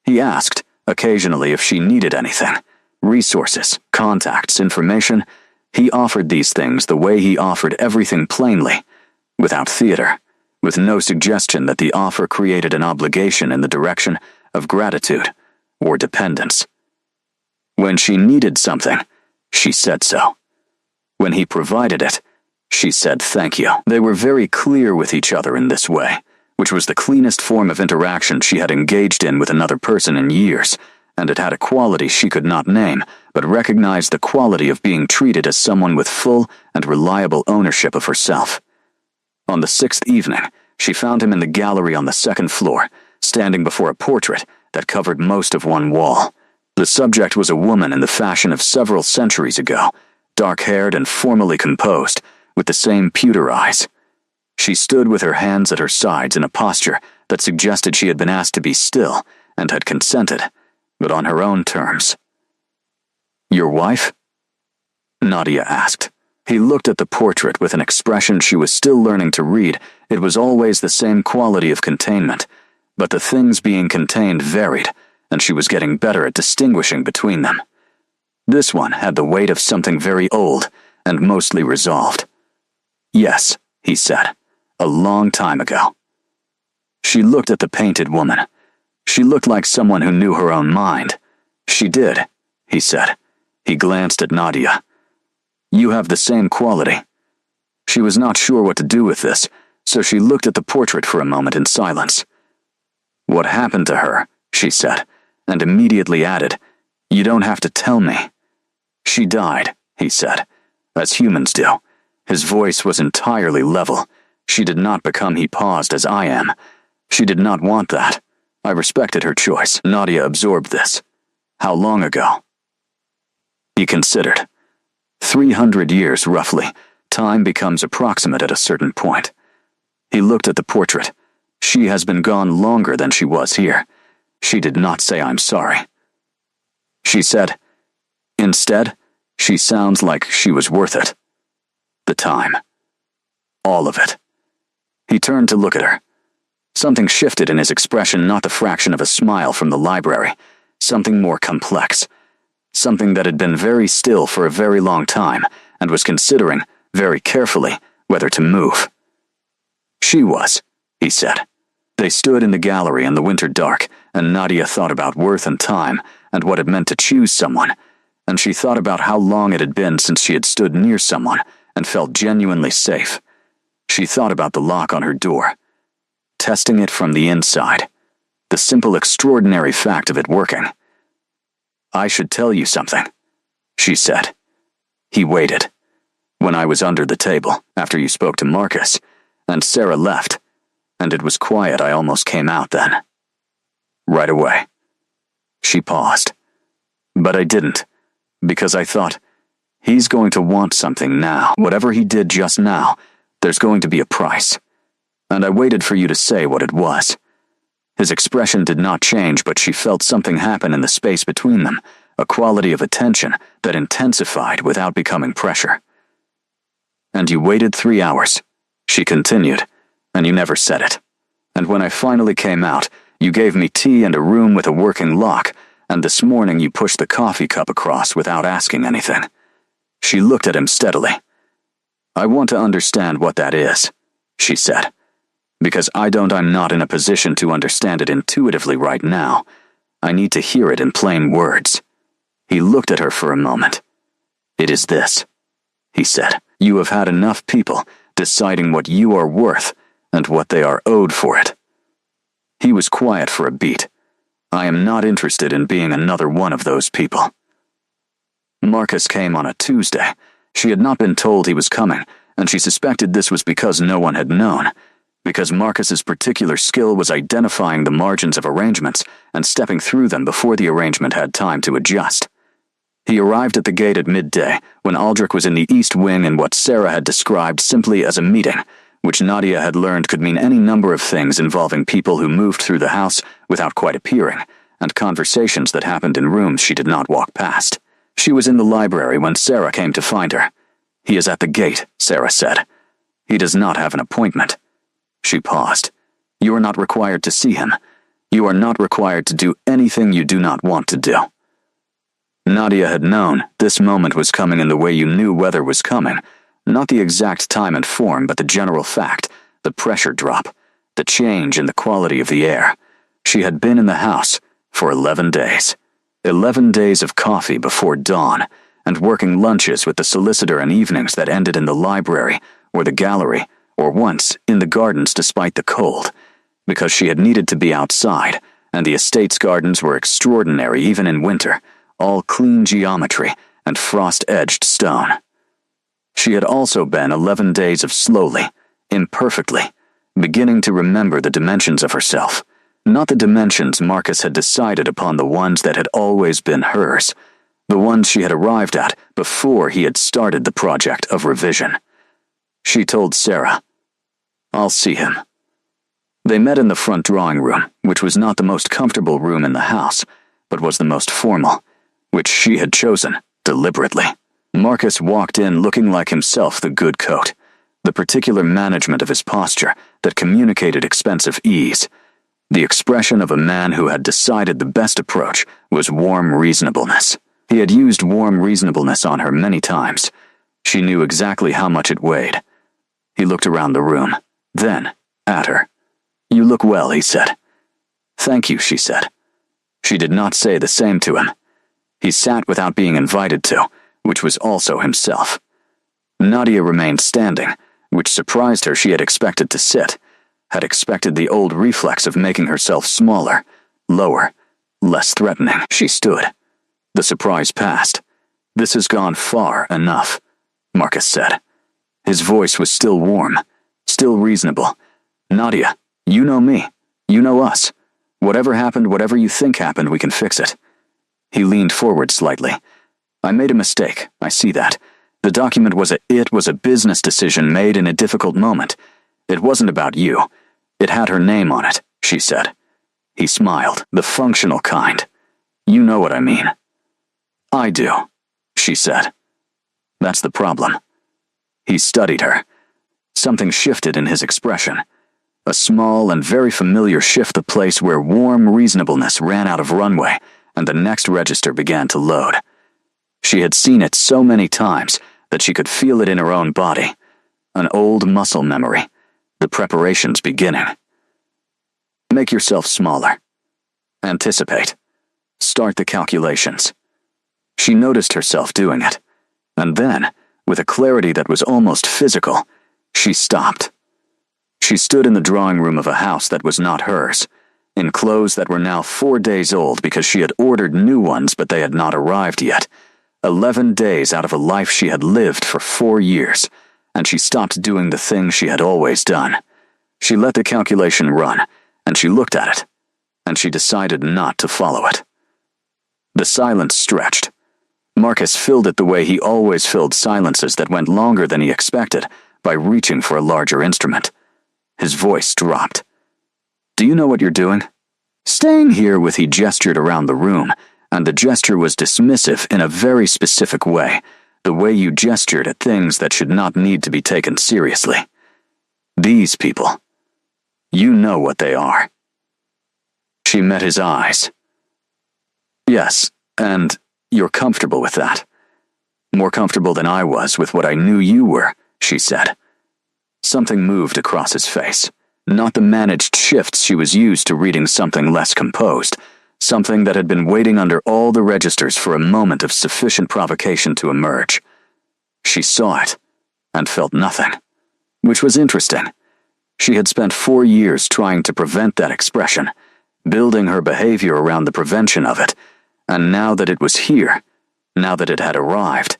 He asked, occasionally, if she needed anything. Resources, contacts, information. He offered these things the way he offered everything plainly, without theater, with no suggestion that the offer created an obligation in the direction of gratitude or dependence. When she needed something, she said so. When he provided it, she said thank you. They were very clear with each other in this way, which was the cleanest form of interaction she had engaged in with another person in years, and it had a quality she could not name, but recognized the quality of being treated as someone with full and reliable ownership of herself. On the 6th evening, she found him in the gallery on the 2nd floor, standing before a portrait that covered most of one wall. The subject was a woman in the fashion of several centuries ago, dark-haired and formally composed, with the same pewter eyes. She stood with her hands at her sides in a posture that suggested she had been asked to be still and had consented, but on her own terms. "Your wife?" Nadia asked. He looked at the portrait with an expression she was still learning to read. It was always the same quality of containment, but the things being contained varied, and she was getting better at distinguishing between them. This one had the weight of something very old and mostly resolved. "Yes," he said, "a long time ago." She looked at the painted woman. She looked like someone who knew her own mind. "She did," he said. He glanced at Nadia. "You have the same quality." She was not sure what to do with this, so she looked at the portrait for a moment in silence. "What happened to her?" she said, and immediately added, "You don't have to tell me." "She died," he said, "as humans do." His voice was entirely level. She did not become he paused as I am. She did not want that. I respected her choice. Nadia absorbed this. "How long ago?" He considered. 300 years, roughly. Time becomes approximate at a certain point. He looked at the portrait. She has been gone longer than she was here. She did not say I'm sorry. She said, instead, she sounds like she was worth it. The time. All of it. He turned to look at her. Something shifted in his expression, not the fraction of a smile from the library. Something more complex. Something that had been very still for a very long time and was considering, very carefully, whether to move. "She was," he said. They stood in the gallery in the winter dark, and Nadia thought about worth and time and what it meant to choose someone, and she thought about how long it had been since she had stood near someone and felt genuinely safe. She thought about the lock on her door, testing it from the inside, the simple extraordinary fact of it working. "I should tell you something," she said. He waited. "When I was under the table, after you spoke to Marcus, and Sarah left, and it was quiet, I almost came out then. Right away." She paused. "But I didn't, because I thought, he's going to want something now. Whatever he did just now, there's going to be a price. And I waited for you to say what it was." His expression did not change, but she felt something happen in the space between them, a quality of attention that intensified without becoming pressure. "And you waited 3 hours," she continued, "and you never said it. And when I finally came out, you gave me tea and a room with a working lock, and this morning you pushed the coffee cup across without asking anything." She looked at him steadily. "I want to understand what that is," she said. "Because I'm not in a position to understand it intuitively right now. I need to hear it in plain words." He looked at her for a moment. "It is this," he said. "You have had enough people deciding what you are worth and what they are owed for it." He was quiet for a beat. "I am not interested in being another one of those people." Marcus came on a Tuesday. She had not been told he was coming, and she suspected this was because no one had known, because Marcus's particular skill was identifying the margins of arrangements and stepping through them before the arrangement had time to adjust. He arrived at the gate at midday, when Aldrich was in the East Wing in what Sarah had described simply as a meeting, which Nadia had learned could mean any number of things involving people who moved through the house without quite appearing, and conversations that happened in rooms she did not walk past. She was in the library when Sarah came to find her. "He is at the gate," Sarah said. "He does not have an appointment." She paused. "You are not required to see him. You are not required to do anything you do not want to do." Nadia had known this moment was coming in the way you knew weather was coming, not the exact time and form, but the general fact, the pressure drop, the change in the quality of the air. She had been in the house for 11 days. 11 days of coffee before dawn, and working lunches with the solicitor and evenings that ended in the library, or the gallery, or once in the gardens despite the cold, because she had needed to be outside, and the estate's gardens were extraordinary even in winter, all clean geometry and frost-edged stone. She had also been 11 days of slowly, imperfectly, beginning to remember the dimensions of herself, not the dimensions Marcus had decided upon, the ones that had always been hers, the ones she had arrived at before he had started the project of revision. She told Sarah, "I'll see him." They met in the front drawing room, which was not the most comfortable room in the house, but was the most formal, which she had chosen deliberately. Marcus walked in looking like himself, the good coat, the particular management of his posture that communicated expensive ease. The expression of a man who had decided the best approach was warm reasonableness. He had used warm reasonableness on her many times. She knew exactly how much it weighed. He looked around the room, then at her. "You look well," he said. "Thank you," she said. She did not say the same to him. He sat without being invited to, which was also himself. Nadia remained standing, which surprised her. She had expected to sit, had expected the old reflex of making herself smaller, lower, less threatening. She stood. The surprise passed. "This has gone far enough," Marcus said. His voice was still warm, still reasonable. "Nadia, you know me. You know us. Whatever happened, whatever you think happened, we can fix it." He leaned forward slightly. "I made a mistake. I see that. The document was a business decision made in a difficult moment. It wasn't about you. It had her name on it," she said. He smiled, the functional kind. "You know what I mean." "I do," she said. "That's the problem." He studied her. Something shifted in his expression. A small and very familiar shift, the place where warm reasonableness ran out of runway, and the next register began to load. She had seen it so many times that she could feel it in her own body. An old muscle memory. The preparations beginning. "Make yourself smaller. Anticipate. Start the calculations." She noticed herself doing it, and then, with a clarity that was almost physical, she stopped. She stood in the drawing room of a house that was not hers, in clothes that were now 4 days old because she had ordered new ones but they had not arrived yet. 11 days out of a life she had lived for 4 years, and she stopped doing the things she had always done. She let the calculation run, and she looked at it, and she decided not to follow it. The silence stretched. Marcus filled it the way he always filled silences that went longer than he expected, by reaching for a larger instrument. His voice dropped. "Do you know what you're doing?" "Staying here with," he gestured around the room, and the gesture was dismissive in a very specific way, the way you gestured at things that should not need to be taken seriously. "These people. You know what they are." She met his eyes. "Yes, and you're comfortable with that. More comfortable than I was with what I knew you were," she said. Something moved across his face. Not the managed shifts she was used to, reading something less composed, something that had been waiting under all the registers for a moment of sufficient provocation to emerge. She saw it, and felt nothing, which was interesting. She had spent 4 years trying to prevent that expression, building her behavior around the prevention of it, and now that it was here, now that it had arrived,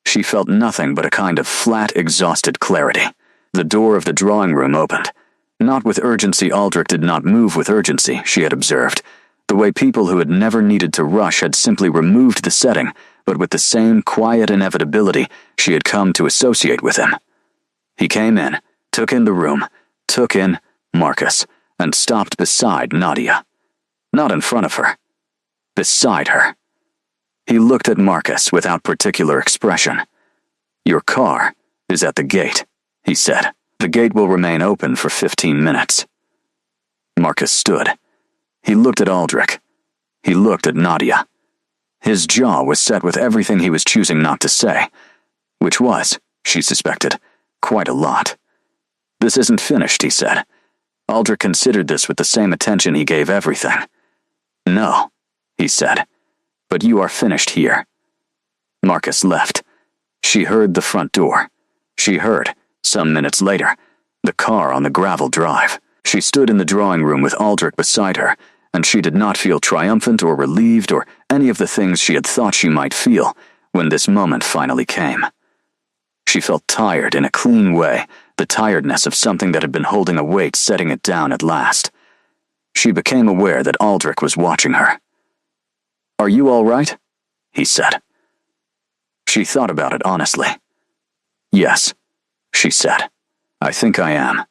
she felt nothing but a kind of flat, exhausted clarity. The door of the drawing room opened. Not with urgency. Aldrich did not move with urgency, she had observed. The way people who had never needed to rush had simply removed the setting, but with the same quiet inevitability she had come to associate with him. He came in, took in the room, took in Marcus, and stopped beside Nadia. Not in front of her. beside her. He looked at Marcus without particular expression. "Your car is at the gate," he said. "The gate will remain open for 15 minutes. Marcus stood. He looked at Aldrich. He looked at Nadia. His jaw was set with everything he was choosing not to say, which was, she suspected, quite a lot. "This isn't finished," he said. Aldrich considered this with the same attention he gave everything. "No," he said, "but you are finished here." Marcus left. She heard the front door. She heard, some minutes later, the car on the gravel drive. She stood in the drawing room with Aldrich beside her, and she did not feel triumphant or relieved or any of the things she had thought she might feel when this moment finally came. She felt tired in a clean way, the tiredness of something that had been holding a weight setting it down at last. She became aware that Aldrich was watching her. "Are you all right?" he said. She thought about it honestly. "Yes," she said. "I think I am."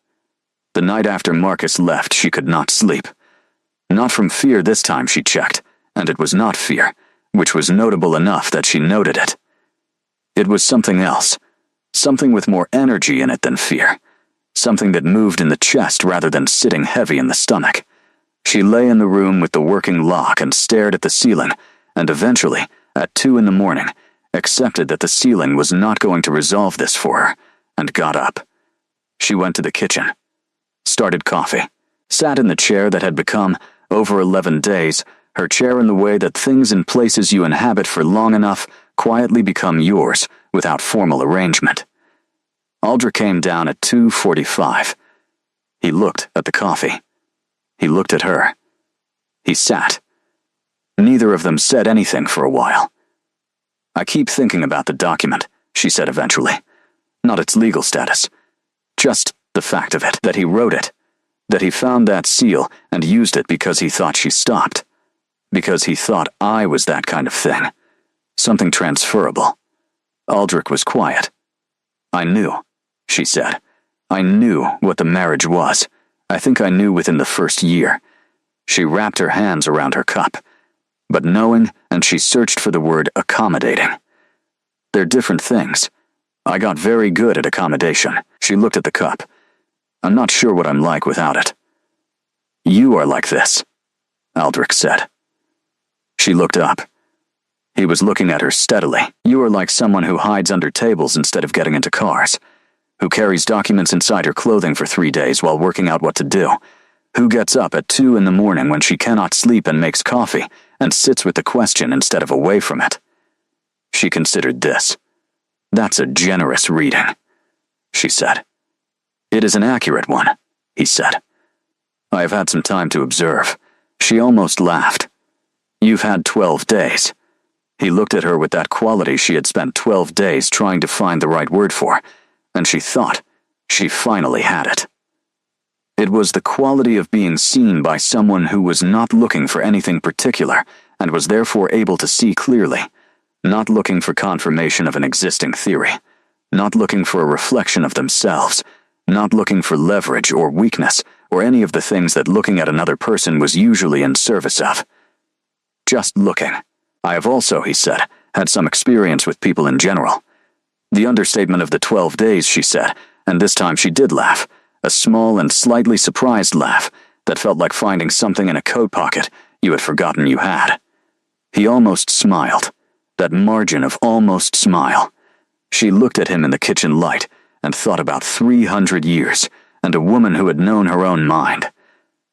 The night after Marcus left, she could not sleep. Not from fear this time, she checked, and it was not fear, which was notable enough that she noted it. It was something else, something with more energy in it than fear, something that moved in the chest rather than sitting heavy in the stomach. She lay in the room with the working lock and stared at the ceiling, and eventually, at 2 a.m, accepted that the ceiling was not going to resolve this for her, and got up. She went to the kitchen, started coffee, sat in the chair that had become, over 11 days, her chair in the way that things in places you inhabit for long enough quietly become yours without formal arrangement. Aldrich came down at 2:45. He looked at the coffee. He looked at her. He sat. Neither of them said anything for a while. "I keep thinking about the document," she said eventually. "Not its legal status. Just the fact of it, that he wrote it. That he found that seal and used it because he thought she stopped. Because he thought I was that kind of thing. Something transferable." Aldrich was quiet. "I knew," she said. "I knew what the marriage was. I think I knew within the first year." She wrapped her hands around her cup. But knowing, and she searched for the word accommodating. They're different things. I got very good at accommodation. She looked at the cup. "I'm not sure what I'm like without it." "You are like this," Aldrich said. She looked up. He was looking at her steadily. "You are like someone who hides under tables instead of getting into cars. Who carries documents inside her clothing for 3 days while working out what to do. Who gets up at 2 a.m. when she cannot sleep and makes coffee and sits with the question instead of away from it." She considered this. "That's a generous reading," she said. "It is an accurate one," he said. "I have had some time to observe." She almost laughed. "You've had 12 days. He looked at her with that quality she had spent 12 days trying to find the right word for, and she thought she finally had it. It was the quality of being seen by someone who was not looking for anything particular and was therefore able to see clearly, not looking for confirmation of an existing theory, not looking for a reflection of themselves, not looking for leverage or weakness or any of the things that looking at another person was usually in service of. Just looking. I have also, he said, had some experience with people in general. The understatement of the 12 days, she said, and this time she did laugh, a small and slightly surprised laugh that felt like finding something in a coat pocket you had forgotten you had. He almost smiled, that margin of almost smile. She looked at him in the kitchen light and thought about 300 years and a woman who had known her own mind.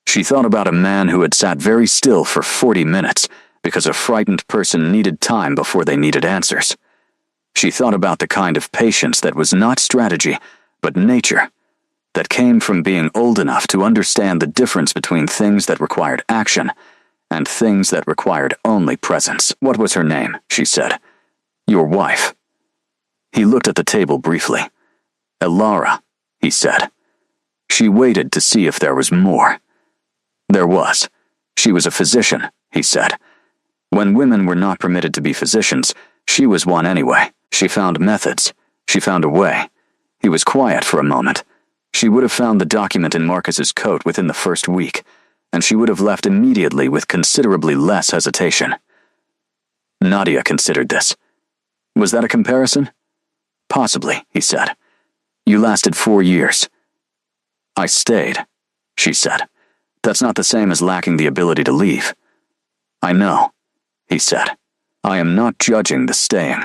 She thought about a man who had sat very still for 40 minutes because a frightened person needed time before they needed answers. She thought about the kind of patience that was not strategy, but nature, that came from being old enough to understand the difference between things that required action and things that required only presence. "What was her name?" she said. "Your wife." He looked at the table briefly. "Elara," he said. She waited to see if there was more. There was. She was a physician, he said. When women were not permitted to be physicians, she was one anyway. She found methods. She found a way. He was quiet for a moment. She would have found the document in Marcus's coat within the first week, and she would have left immediately with considerably less hesitation. Nadia considered this. Was that a comparison? Possibly, he said. You lasted 4 years. I stayed, she said. That's not the same as lacking the ability to leave. I know, he said. I am not judging the staying.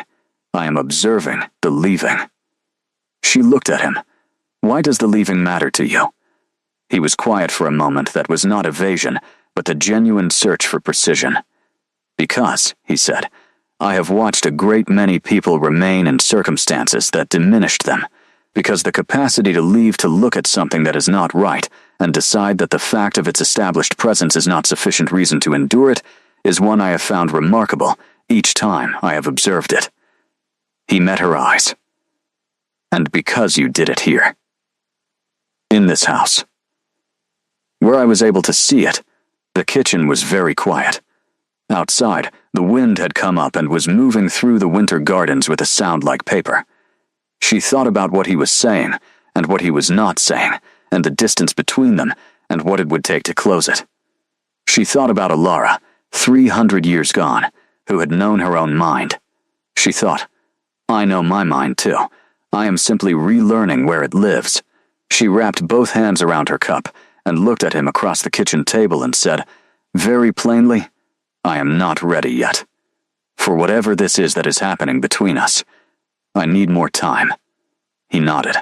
I am observing the leaving. She looked at him. Why does the leaving matter to you? He was quiet for a moment. That was not evasion, but the genuine search for precision. Because, he said, I have watched a great many people remain in circumstances that diminished them, because the capacity to leave to look at something that is not right and decide that the fact of its established presence is not sufficient reason to endure it is one I have found remarkable each time I have observed it. He met her eyes. And because you did it here. In this house. Where I was able to see it, the kitchen was very quiet. Outside, the wind had come up and was moving through the winter gardens with a sound like paper. She thought about what he was saying, and what he was not saying, and the distance between them, and what it would take to close it. She thought about Alara, 300 years gone, who had known her own mind. She thought, I know my mind too. I am simply relearning where it lives. She wrapped both hands around her cup and looked at him across the kitchen table and said, very plainly, I am not ready yet. For whatever this is that is happening between us, I need more time. He nodded.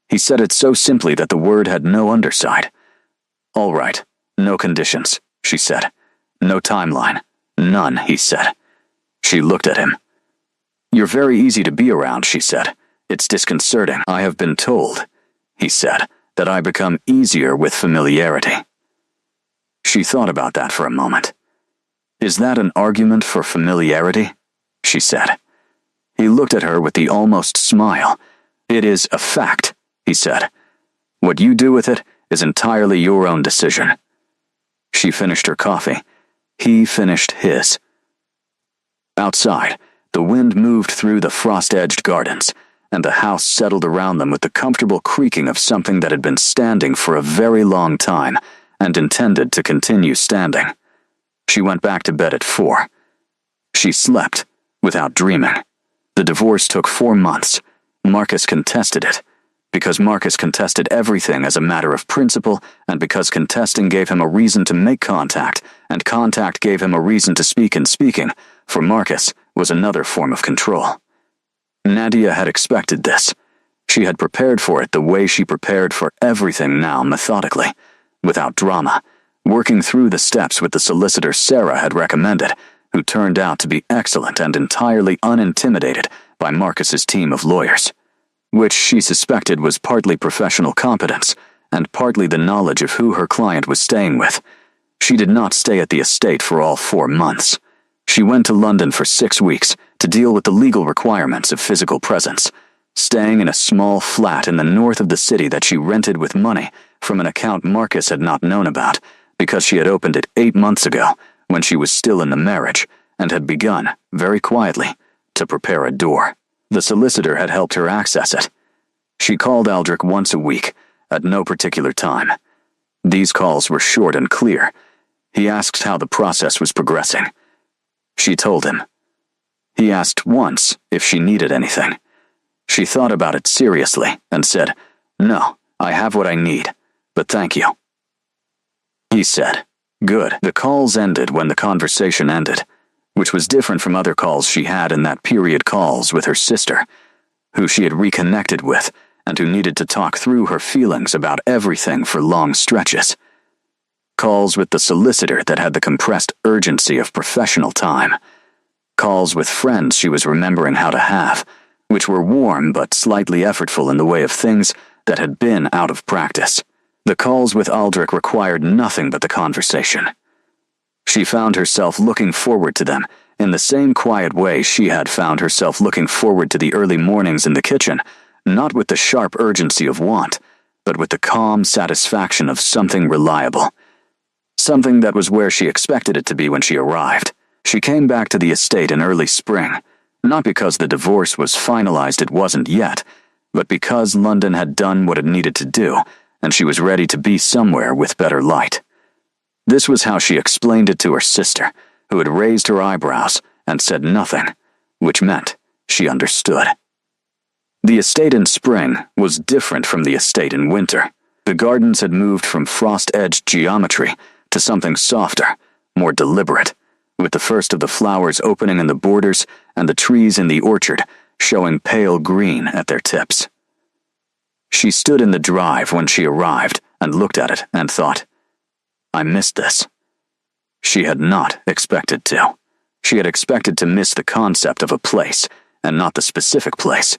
He said it so simply that the word had no underside. All right, no conditions, she said. No timeline. None, he said. She looked at him. You're very easy to be around, she said. It's disconcerting. I have been told, he said, that I become easier with familiarity. She thought about that for a moment. Is that an argument for familiarity? She said. He looked at her with the almost smile. It is a fact, he said. What you do with it is entirely your own decision. She finished her coffee. He finished his. Outside, the wind moved through the frost-edged gardens, and the house settled around them with the comfortable creaking of something that had been standing for a very long time and intended to continue standing. She went back to bed at 4. She slept without dreaming. The divorce took 4 months. Marcus contested it. Because Marcus contested everything as a matter of principle, and because contesting gave him a reason to make contact, and contact gave him a reason to speak, and speaking, for Marcus, was another form of control. Nadia had expected this. She had prepared for it the way she prepared for everything now methodically, without drama, working through the steps with the solicitor Sarah had recommended, who turned out to be excellent and entirely unintimidated by Marcus's team of lawyers, which she suspected was partly professional competence and partly the knowledge of who her client was staying with. She did not stay at the estate for all 4 months. She went to London for 6 weeks to deal with the legal requirements of physical presence, staying in a small flat in the north of the city that she rented with money from an account Marcus had not known about because she had opened it 8 months ago when she was still in the marriage and had begun, very quietly, to prepare a door. The solicitor had helped her access it. She called Aldrich once a week, at no particular time. These calls were short and clear. He asked how the process was progressing. She told him. He asked once if she needed anything. She thought about it seriously and said, "No, I have what I need, but thank you." He said, "Good." The calls ended when the conversation ended, which was different from other calls she had in that period, calls with her sister, who she had reconnected with and who needed to talk through her feelings about everything for long stretches. Calls with the solicitor that had the compressed urgency of professional time. Calls with friends she was remembering how to have, which were warm but slightly effortful in the way of things that had been out of practice. The calls with Aldrich required nothing but the conversation. She found herself looking forward to them in the same quiet way she had found herself looking forward to the early mornings in the kitchen, not with the sharp urgency of want, but with the calm satisfaction of something reliable. Something that was where she expected it to be when she arrived. She came back to the estate in early spring, not because the divorce was finalized, it wasn't yet, but because London had done what it needed to do, and she was ready to be somewhere with better light. This was how she explained it to her sister, who had raised her eyebrows and said nothing, which meant she understood. The estate in spring was different from the estate in winter. The gardens had moved from frost-edged geometry to something softer, more deliberate, with the first of the flowers opening in the borders and the trees in the orchard showing pale green at their tips. She stood in the drive when she arrived and looked at it and thought, I missed this. She had not expected to. She had expected to miss the concept of a place, and not the specific place,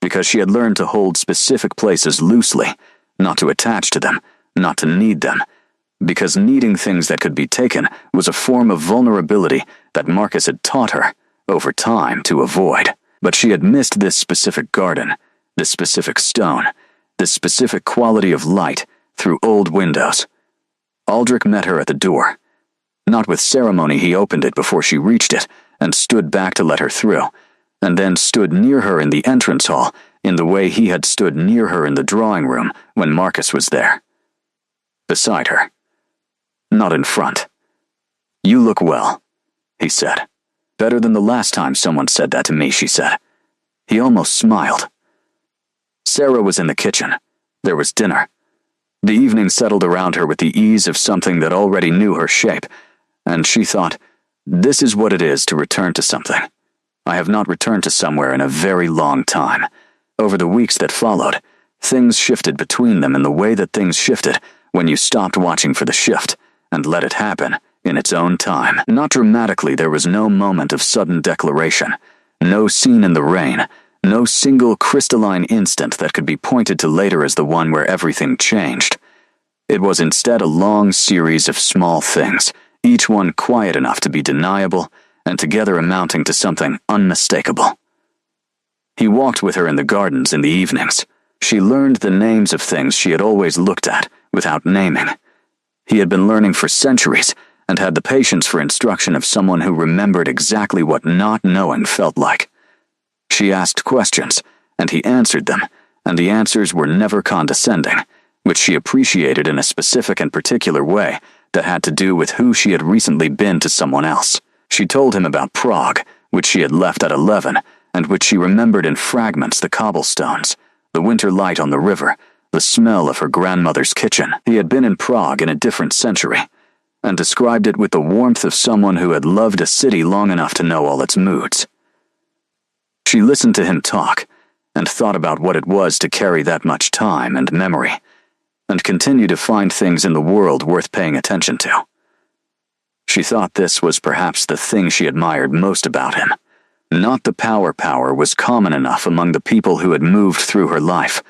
because she had learned to hold specific places loosely, not to attach to them, not to need them, because needing things that could be taken was a form of vulnerability that Marcus had taught her, over time, to avoid. But she had missed this specific garden, this specific stone, this specific quality of light through old windows. Aldrich met her at the door. Not with ceremony, he opened it before she reached it and stood back to let her through, and then stood near her in the entrance hall in the way he had stood near her in the drawing room when Marcus was there. Beside her. Not in front. You look well, he said. Better than the last time someone said that to me, she said. He almost smiled. Sarah was in the kitchen. There was dinner. The evening settled around her with the ease of something that already knew her shape, and she thought, this is what it is to return to something. I have not returned to somewhere in a very long time. Over the weeks that followed, things shifted between them in the way that things shifted when you stopped watching for the shift and let it happen in its own time. Not dramatically, there was no moment of sudden declaration, no scene in the rain, no single crystalline instant that could be pointed to later as the one where everything changed. It was instead a long series of small things, each one quiet enough to be deniable, and together amounting to something unmistakable. He walked with her in the gardens in the evenings. She learned the names of things she had always looked at, without naming. He had been learning for centuries, and had the patience for instruction of someone who remembered exactly what not knowing felt like. She asked questions, and he answered them, and the answers were never condescending, which she appreciated in a specific and particular way that had to do with who she had recently been to someone else. She told him about Prague, which she had left at 11, and which she remembered in fragments: the cobblestones, the winter light on the river, the smell of her grandmother's kitchen. He had been in Prague in a different century, and described it with the warmth of someone who had loved a city long enough to know all its moods. She listened to him talk, and thought about what it was to carry that much time and memory, and continue to find things in the world worth paying attention to. She thought this was perhaps the thing she admired most about him. Not the power was common enough among the people who had moved through her life,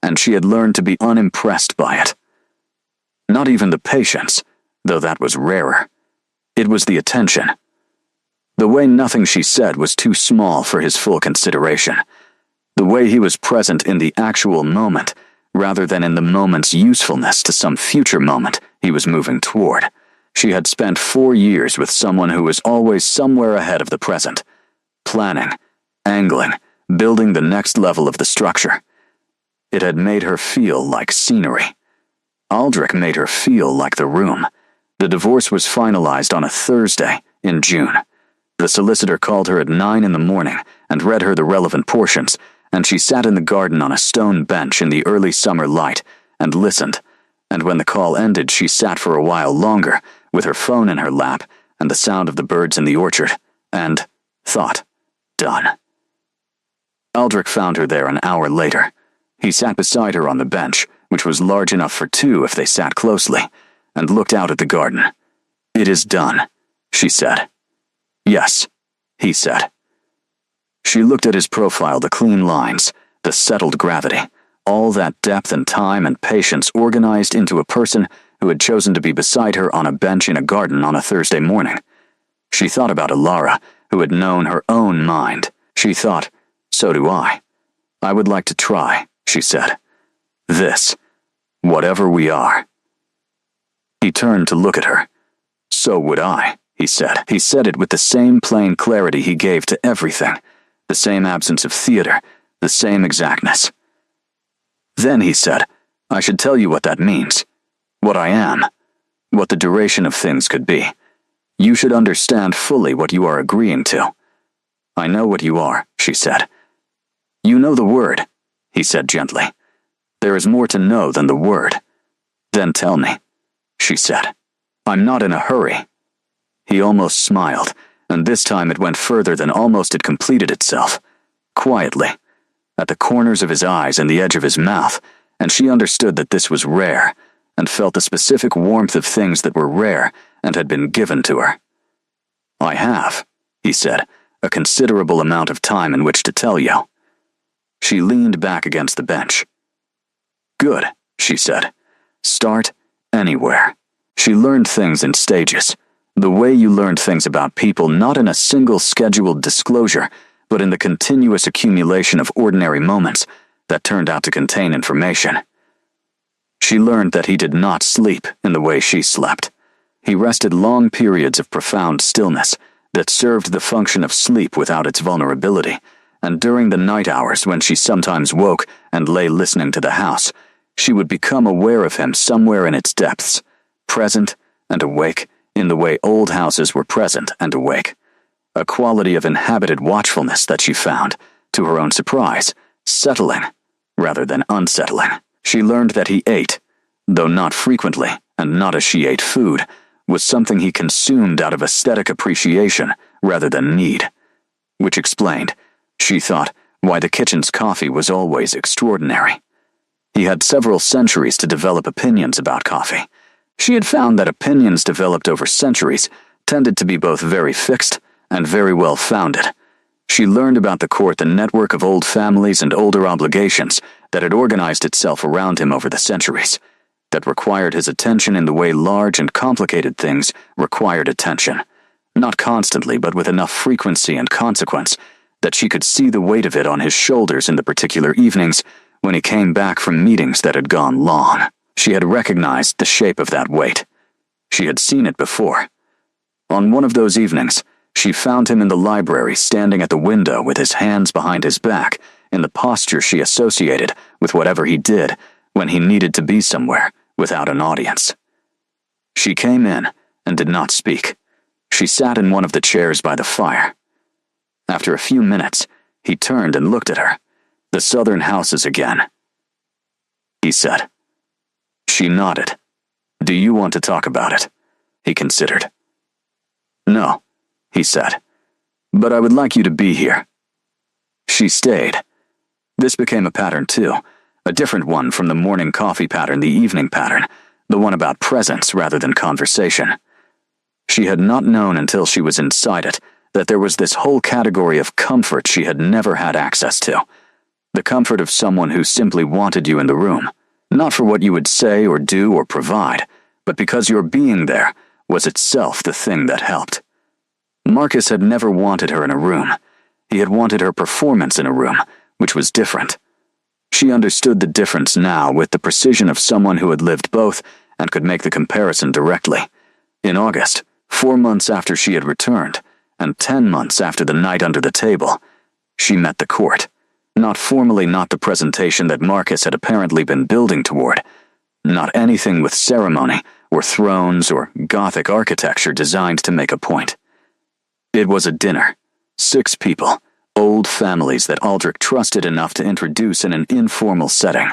and she had learned to be unimpressed by it. Not even the patience, though that was rarer. It was the attention. The way nothing she said was too small for his full consideration. The way he was present in the actual moment, rather than in the moment's usefulness to some future moment he was moving toward. She had spent 4 years with someone who was always somewhere ahead of the present, planning, angling, building the next level of the structure. It had made her feel like scenery. Aldrich made her feel like the room. The divorce was finalized on a Thursday in June. The solicitor called her at 9 in the morning and read her the relevant portions, and she sat in the garden on a stone bench in the early summer light and listened, and when the call ended she sat for a while longer, with her phone in her lap and the sound of the birds in the orchard, and thought, done. Aldrich found her there an hour later. He sat beside her on the bench, which was large enough for 2 if they sat closely, and looked out at the garden. It is done, she said. Yes, he said. She looked at his profile, the clean lines, the settled gravity, all that depth and time and patience organized into a person who had chosen to be beside her on a bench in a garden on a Thursday morning. She thought about Alara, who had known her own mind. She thought, so do I. I would like to try, she said. This, whatever we are. He turned to look at her. So would I, he said. He said it with the same plain clarity he gave to everything, the same absence of theater, the same exactness. Then he said, I should tell you what that means, what I am, what the duration of things could be. You should understand fully what you are agreeing to. I know what you are, she said. You know the word, he said gently. There is more to know than the word. Then tell me, she said. I'm not in a hurry. He almost smiled, and this time it went further than almost it completed itself. Quietly, at the corners of his eyes and the edge of his mouth, and she understood that this was rare, and felt the specific warmth of things that were rare and had been given to her. I have, he said, a considerable amount of time in which to tell you. She leaned back against the bench. Good, she said. Start anywhere. She learned things in stages, the way you learned things about people, not in a single scheduled disclosure, but in the continuous accumulation of ordinary moments that turned out to contain information. She learned that he did not sleep in the way she slept. He rested long periods of profound stillness that served the function of sleep without its vulnerability, and during the night hours when she sometimes woke and lay listening to the house, she would become aware of him somewhere in its depths, present and awake in the way old houses were present and awake, a quality of inhabited watchfulness that she found, to her own surprise, settling rather than unsettling. She learned that he ate, though not frequently and not as she ate food, was something he consumed out of aesthetic appreciation rather than need, which explained, she thought, why the kitchen's coffee was always extraordinary. He had several centuries to develop opinions about coffee. She had found that opinions developed over centuries tended to be both very fixed and very well founded. She learned about the court, the network of old families and older obligations that had organized itself around him over the centuries, that required his attention in the way large and complicated things required attention, not constantly but with enough frequency and consequence that she could see the weight of it on his shoulders in the particular evenings when he came back from meetings that had gone long. She had recognized the shape of that weight. She had seen it before. On one of those evenings, she found him in the library standing at the window with his hands behind his back in the posture she associated with whatever he did when he needed to be somewhere without an audience. She came in and did not speak. She sat in one of the chairs by the fire. After a few minutes, he turned and looked at her. The southern houses again, he said. She nodded. Do you want to talk about it? He considered. No, he said. But I would like you to be here. She stayed. This became a pattern too, a different one from the morning coffee pattern, the evening pattern, the one about presence rather than conversation. She had not known until she was inside it that there was this whole category of comfort she had never had access to. The comfort of someone who simply wanted you in the room, not for what you would say or do or provide, but because your being there was itself the thing that helped. Marcus had never wanted her in a room. He had wanted her performance in a room, which was different. She understood the difference now with the precision of someone who had lived both and could make the comparison directly. In August, 4 months after she had returned, and 10 months after the night under the table, she met the court. Not formally, not the presentation that Marcus had apparently been building toward. Not anything with ceremony, or thrones, or Gothic architecture designed to make a point. It was a dinner. 6 people, old families that Aldrich trusted enough to introduce in an informal setting.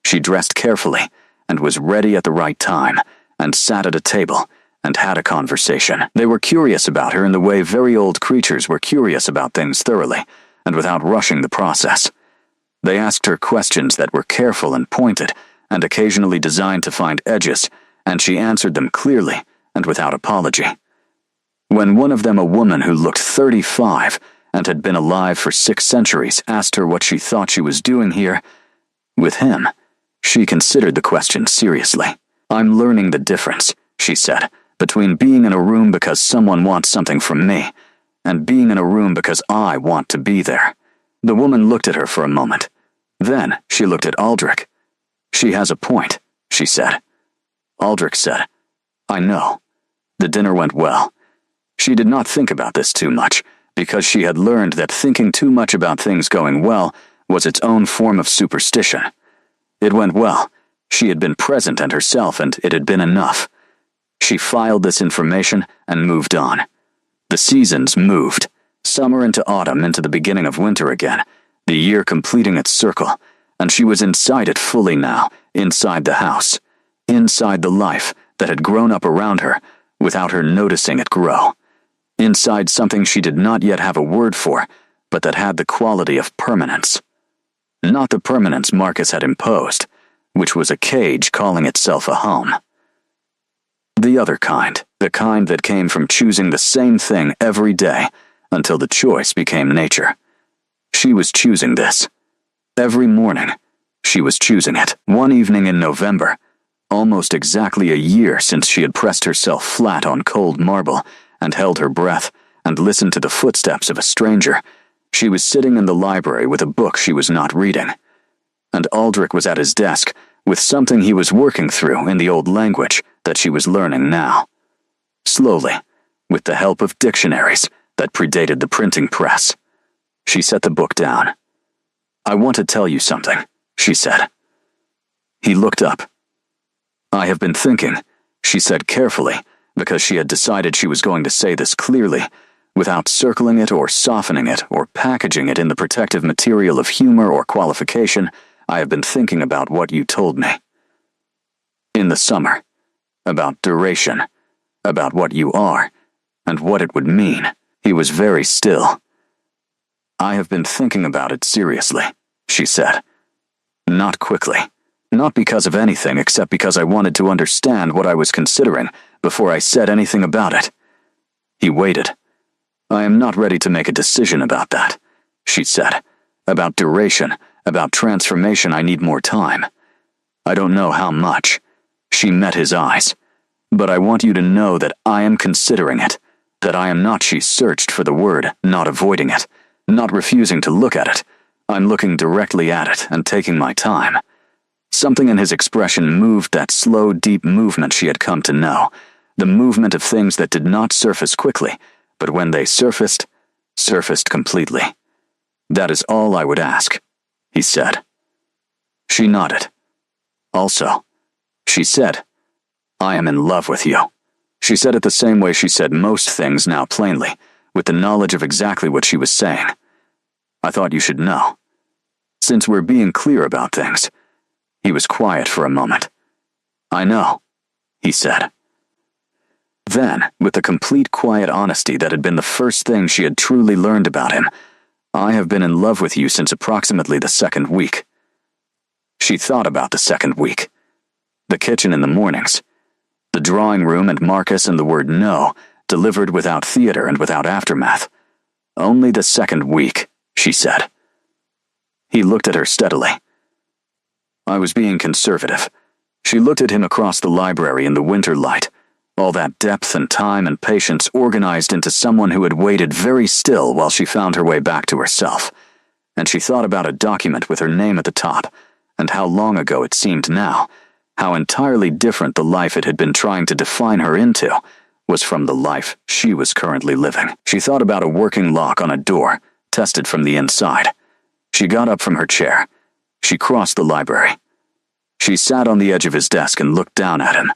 She dressed carefully, and was ready at the right time, and sat at a table, and had a conversation. They were curious about her in the way very old creatures were curious about things thoroughly, and without rushing the process. They asked her questions that were careful and pointed, and occasionally designed to find edges, and she answered them clearly and without apology. When one of them, a woman who looked 35 and had been alive for 6 centuries, asked her what she thought she was doing here, with him, she considered the question seriously. I'm learning the difference, she said, between being in a room because someone wants something from me, and being in a room because I want to be there. The woman looked at her for a moment. Then she looked at Aldrich. She has a point, she said. Aldrich said, I know. The dinner went well. She did not think about this too much, because she had learned that thinking too much about things going well was its own form of superstition. It went well. She had been present and herself, and it had been enough. She filed this information and moved on. The seasons moved, summer into autumn into the beginning of winter again, the year completing its circle, and she was inside it fully now, inside the house, inside the life that had grown up around her without her noticing it grow, inside something she did not yet have a word for, but that had the quality of permanence. Not the permanence Marcus had imposed, which was a cage calling itself a home. The other kind, the kind that came from choosing the same thing every day until the choice became nature. She was choosing this. Every morning, she was choosing it. One evening in November, almost exactly a year since she had pressed herself flat on cold marble and held her breath and listened to the footsteps of a stranger, she was sitting in the library with a book she was not reading. And Aldrich was at his desk with something he was working through in the old language that she was learning now. Slowly, with the help of dictionaries that predated the printing press. She set the book down. "I want to tell you something," she said. He looked up. "I have been thinking," she said carefully, because she had decided she was going to say this clearly, without circling it or softening it or packaging it in the protective material of humor or qualification. "I have been thinking about what you told me. In the summer. About duration. About what you are, and what it would mean." He was very still. "I have been thinking about it seriously," she said. Not quickly. Not because of anything except because I wanted to understand what I was considering before I said anything about it. He waited. "I am not ready to make a decision about that," she said. "About duration, about transformation, I need more time. I don't know how much." She met his eyes. "But I want you to know that I am considering it, that I am not," she searched for the word, "not avoiding it, not refusing to look at it. I'm looking directly at it and taking my time." Something in his expression moved that slow, deep movement she had come to know, the movement of things that did not surface quickly, but when they surfaced completely. "That is all I would ask," he said. She nodded. "Also," she said, "I am in love with you." She said it the same way she said most things now plainly, with the knowledge of exactly what she was saying. "I thought you should know. Since we're being clear about things." He was quiet for a moment. "I know," he said. Then, with the complete quiet honesty that had been the first thing she had truly learned about him, "I have been in love with you since approximately the second week." She thought about the second week. The kitchen in the mornings. The drawing room and Marcus and the word no, delivered without theater and without aftermath. "Only the second week," she said. He looked at her steadily. "I was being conservative." She looked at him across the library in the winter light, all that depth and time and patience organized into someone who had waited very still while she found her way back to herself. And she thought about a document with her name at the top, and how long ago it seemed now, how entirely different the life it had been trying to define her into was from the life she was currently living. She thought about a working lock on a door, tested from the inside. She got up from her chair. She crossed the library. She sat on the edge of his desk and looked down at him.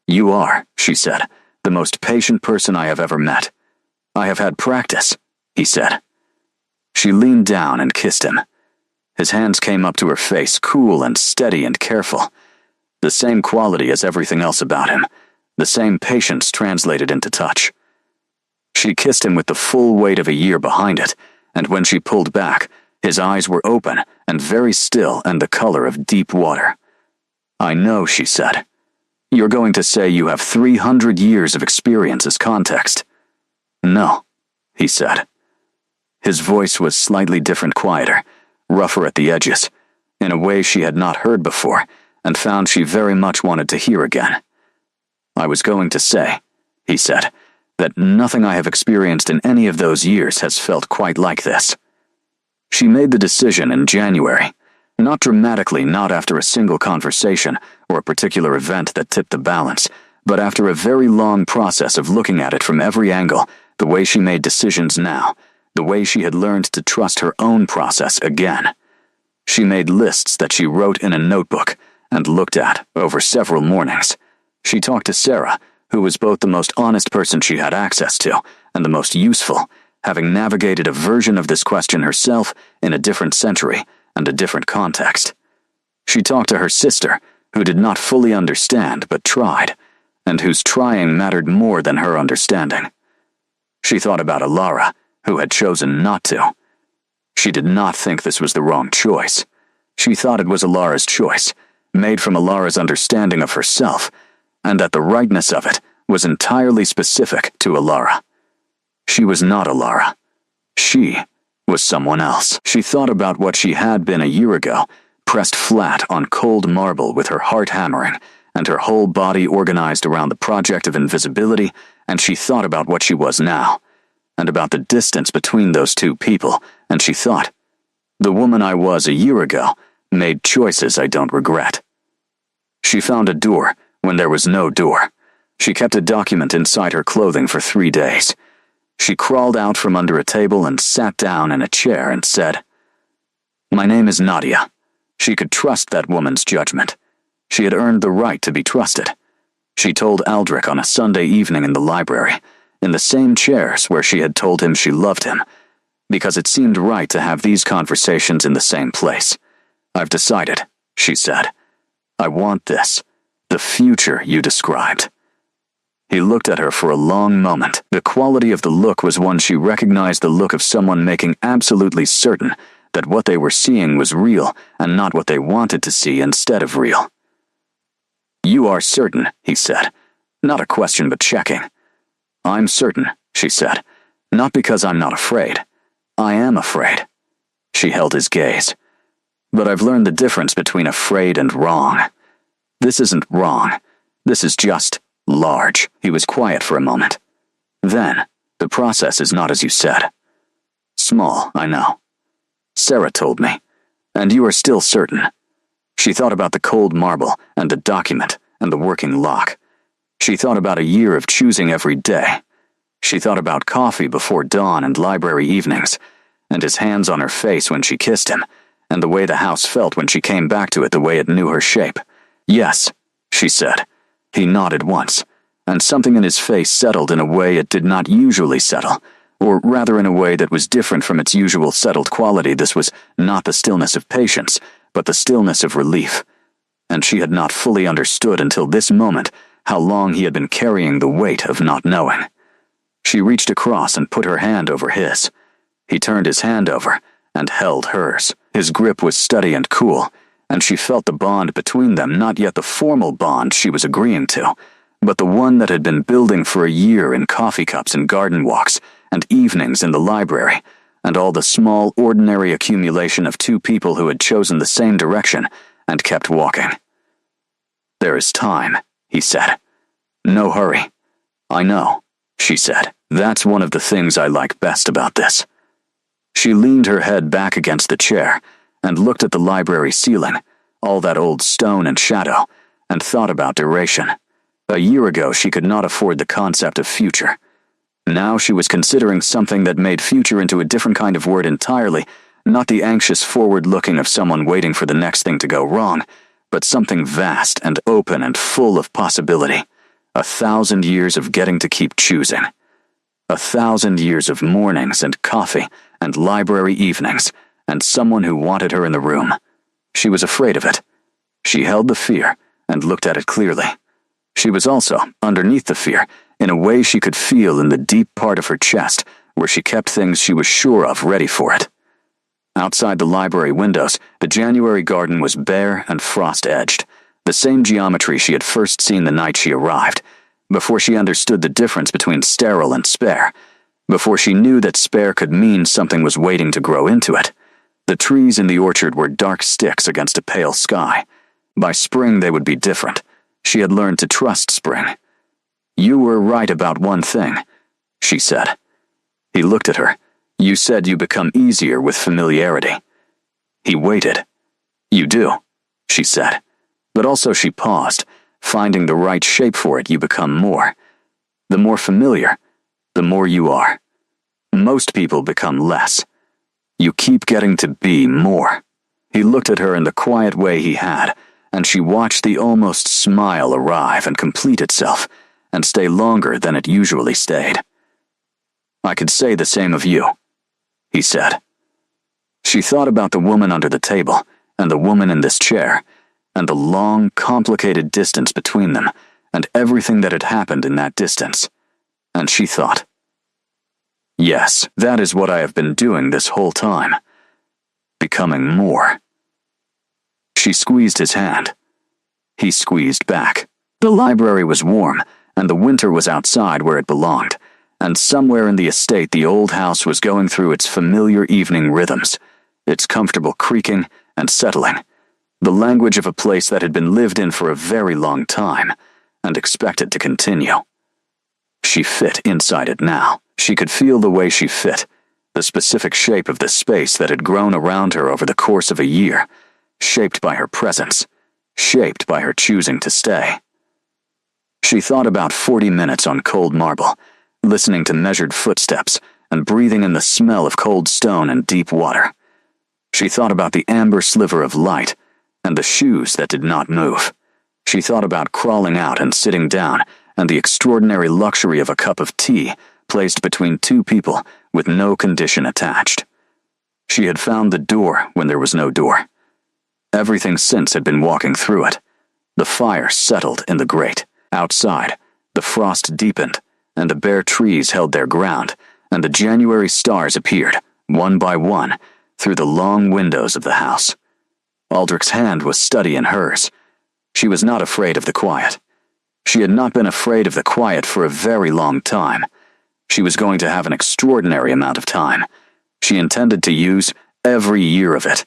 "You are," she said, "the most patient person I have ever met." "I have had practice," he said. She leaned down and kissed him. His hands came up to her face, cool and steady and careful. The same quality as everything else about him, the same patience translated into touch. She kissed him with the full weight of a year behind it, and when she pulled back, his eyes were open and very still and the color of deep water. "I know," she said. "You're going to say you have 300 years of experience as context." "No," he said. His voice was slightly different, quieter, rougher at the edges, in a way she had not heard before, and found she very much wanted to hear again. "I was going to say," he said, "that nothing I have experienced in any of those years has felt quite like this." She made the decision in January, not dramatically, not after a single conversation or a particular event that tipped the balance, but after a very long process of looking at it from every angle, the way she made decisions now, the way she had learned to trust her own process again. She made lists that she wrote in a notebook and looked at over several mornings. She talked to Sarah, who was both the most honest person she had access to and the most useful, having navigated a version of this question herself in a different century and a different context. She talked to her sister, who did not fully understand but tried, and whose trying mattered more than her understanding. She thought about Alara, who had chosen not to. She did not think this was the wrong choice. She thought it was Alara's choice, made from Alara's understanding of herself, and that the rightness of it was entirely specific to Alara. She was not Alara. She was someone else. She thought about what she had been a year ago, pressed flat on cold marble with her heart hammering, and her whole body organized around the project of invisibility, and she thought about what she was now, and about the distance between those two people, and she thought, the woman I was a year ago made choices I don't regret. She found a door when there was no door. She kept a document inside her clothing for 3 days. She crawled out from under a table and sat down in a chair and said, "My name is Nadia." She could trust that woman's judgment. She had earned the right to be trusted. She told Aldrich on a Sunday evening in the library, in the same chairs where she had told him she loved him, because it seemed right to have these conversations in the same place. "I've decided," she said. "I want this, the future you described." He looked at her for a long moment. The quality of the look was one she recognized, the look of someone making absolutely certain that what they were seeing was real and not what they wanted to see instead of real. "You are certain," he said. "Not a question but checking." "I'm certain," she said. "Not because I'm not afraid. I am afraid." She held his gaze. "But I've learned the difference between afraid and wrong. This isn't wrong. This is just large." He was quiet for a moment. "Then, the process is not as you said. Small, I know. Sarah told me. And you are still certain." She thought about the cold marble and the document and the working lock. She thought about a year of choosing every day. She thought about coffee before dawn and library evenings, and his hands on her face when she kissed him, and the way the house felt when she came back to it, the way it knew her shape. "Yes," she said. He nodded once, and something in his face settled in a way it did not usually settle, or rather in a way that was different from its usual settled quality. This was not the stillness of patience, but the stillness of relief. And she had not fully understood until this moment how long he had been carrying the weight of not knowing. She reached across and put her hand over his. He turned his hand over and held hers. His grip was steady and cool, and she felt the bond between them, not yet the formal bond she was agreeing to, but the one that had been building for a year in coffee cups and garden walks and evenings in the library, and all the small, ordinary accumulation of two people who had chosen the same direction and kept walking. "There is time," he said. "No hurry." "I know," she said. "That's one of the things I like best about this." She leaned her head back against the chair and looked at the library ceiling, all that old stone and shadow, and thought about duration. A year ago she could not afford the concept of future. Now she was considering something that made future into a different kind of word entirely, not the anxious forward-looking of someone waiting for the next thing to go wrong, but something vast and open and full of possibility. 1,000 years of getting to keep choosing. 1,000 years of mornings and coffee and library evenings, and someone who wanted her in the room. She was afraid of it. She held the fear and looked at it clearly. She was also, underneath the fear, in a way she could feel in the deep part of her chest, where she kept things she was sure of ready for it. Outside the library windows, the January garden was bare and frost-edged, the same geometry she had first seen the night she arrived, before she understood the difference between sterile and spare, before she knew that spare could mean something was waiting to grow into it. The trees in the orchard were dark sticks against a pale sky. By spring they would be different. She had learned to trust spring. "You were right about one thing," she said. He looked at her. "You said you become easier with familiarity." He waited. "You do," she said. But also she paused, finding the right shape for it. "You become more. The more familiar, the more you are. Most people become less. You keep getting to be more." He looked at her in the quiet way he had, and she watched the almost smile arrive and complete itself, and stay longer than it usually stayed. "I could say the same of you," he said. She thought about the woman under the table and the woman in this chair, and the long, complicated distance between them, and everything that had happened in that distance. And she thought, "Yes, that is what I have been doing this whole time. Becoming more." She squeezed his hand. He squeezed back. The library was warm, and the winter was outside where it belonged, and somewhere in the estate the old house was going through its familiar evening rhythms, its comfortable creaking and settling, the language of a place that had been lived in for a very long time, and expected to continue. She fit inside it now. She could feel the way she fit, the specific shape of the space that had grown around her over the course of a year, shaped by her presence, shaped by her choosing to stay. She thought about 40 minutes on cold marble, listening to measured footsteps and breathing in the smell of cold stone and deep water. She thought about the amber sliver of light and the shoes that did not move. She thought about crawling out and sitting down and the extraordinary luxury of a cup of tea placed between two people with no condition attached. She had found the door when there was no door. Everything since had been walking through it. The fire settled in the grate. Outside, the frost deepened, and the bare trees held their ground, and the January stars appeared, one by one, through the long windows of the house. Aldrich's hand was steady in hers. She was not afraid of the quiet. She had not been afraid of the quiet for a very long time. She was going to have an extraordinary amount of time. She intended to use every year of it.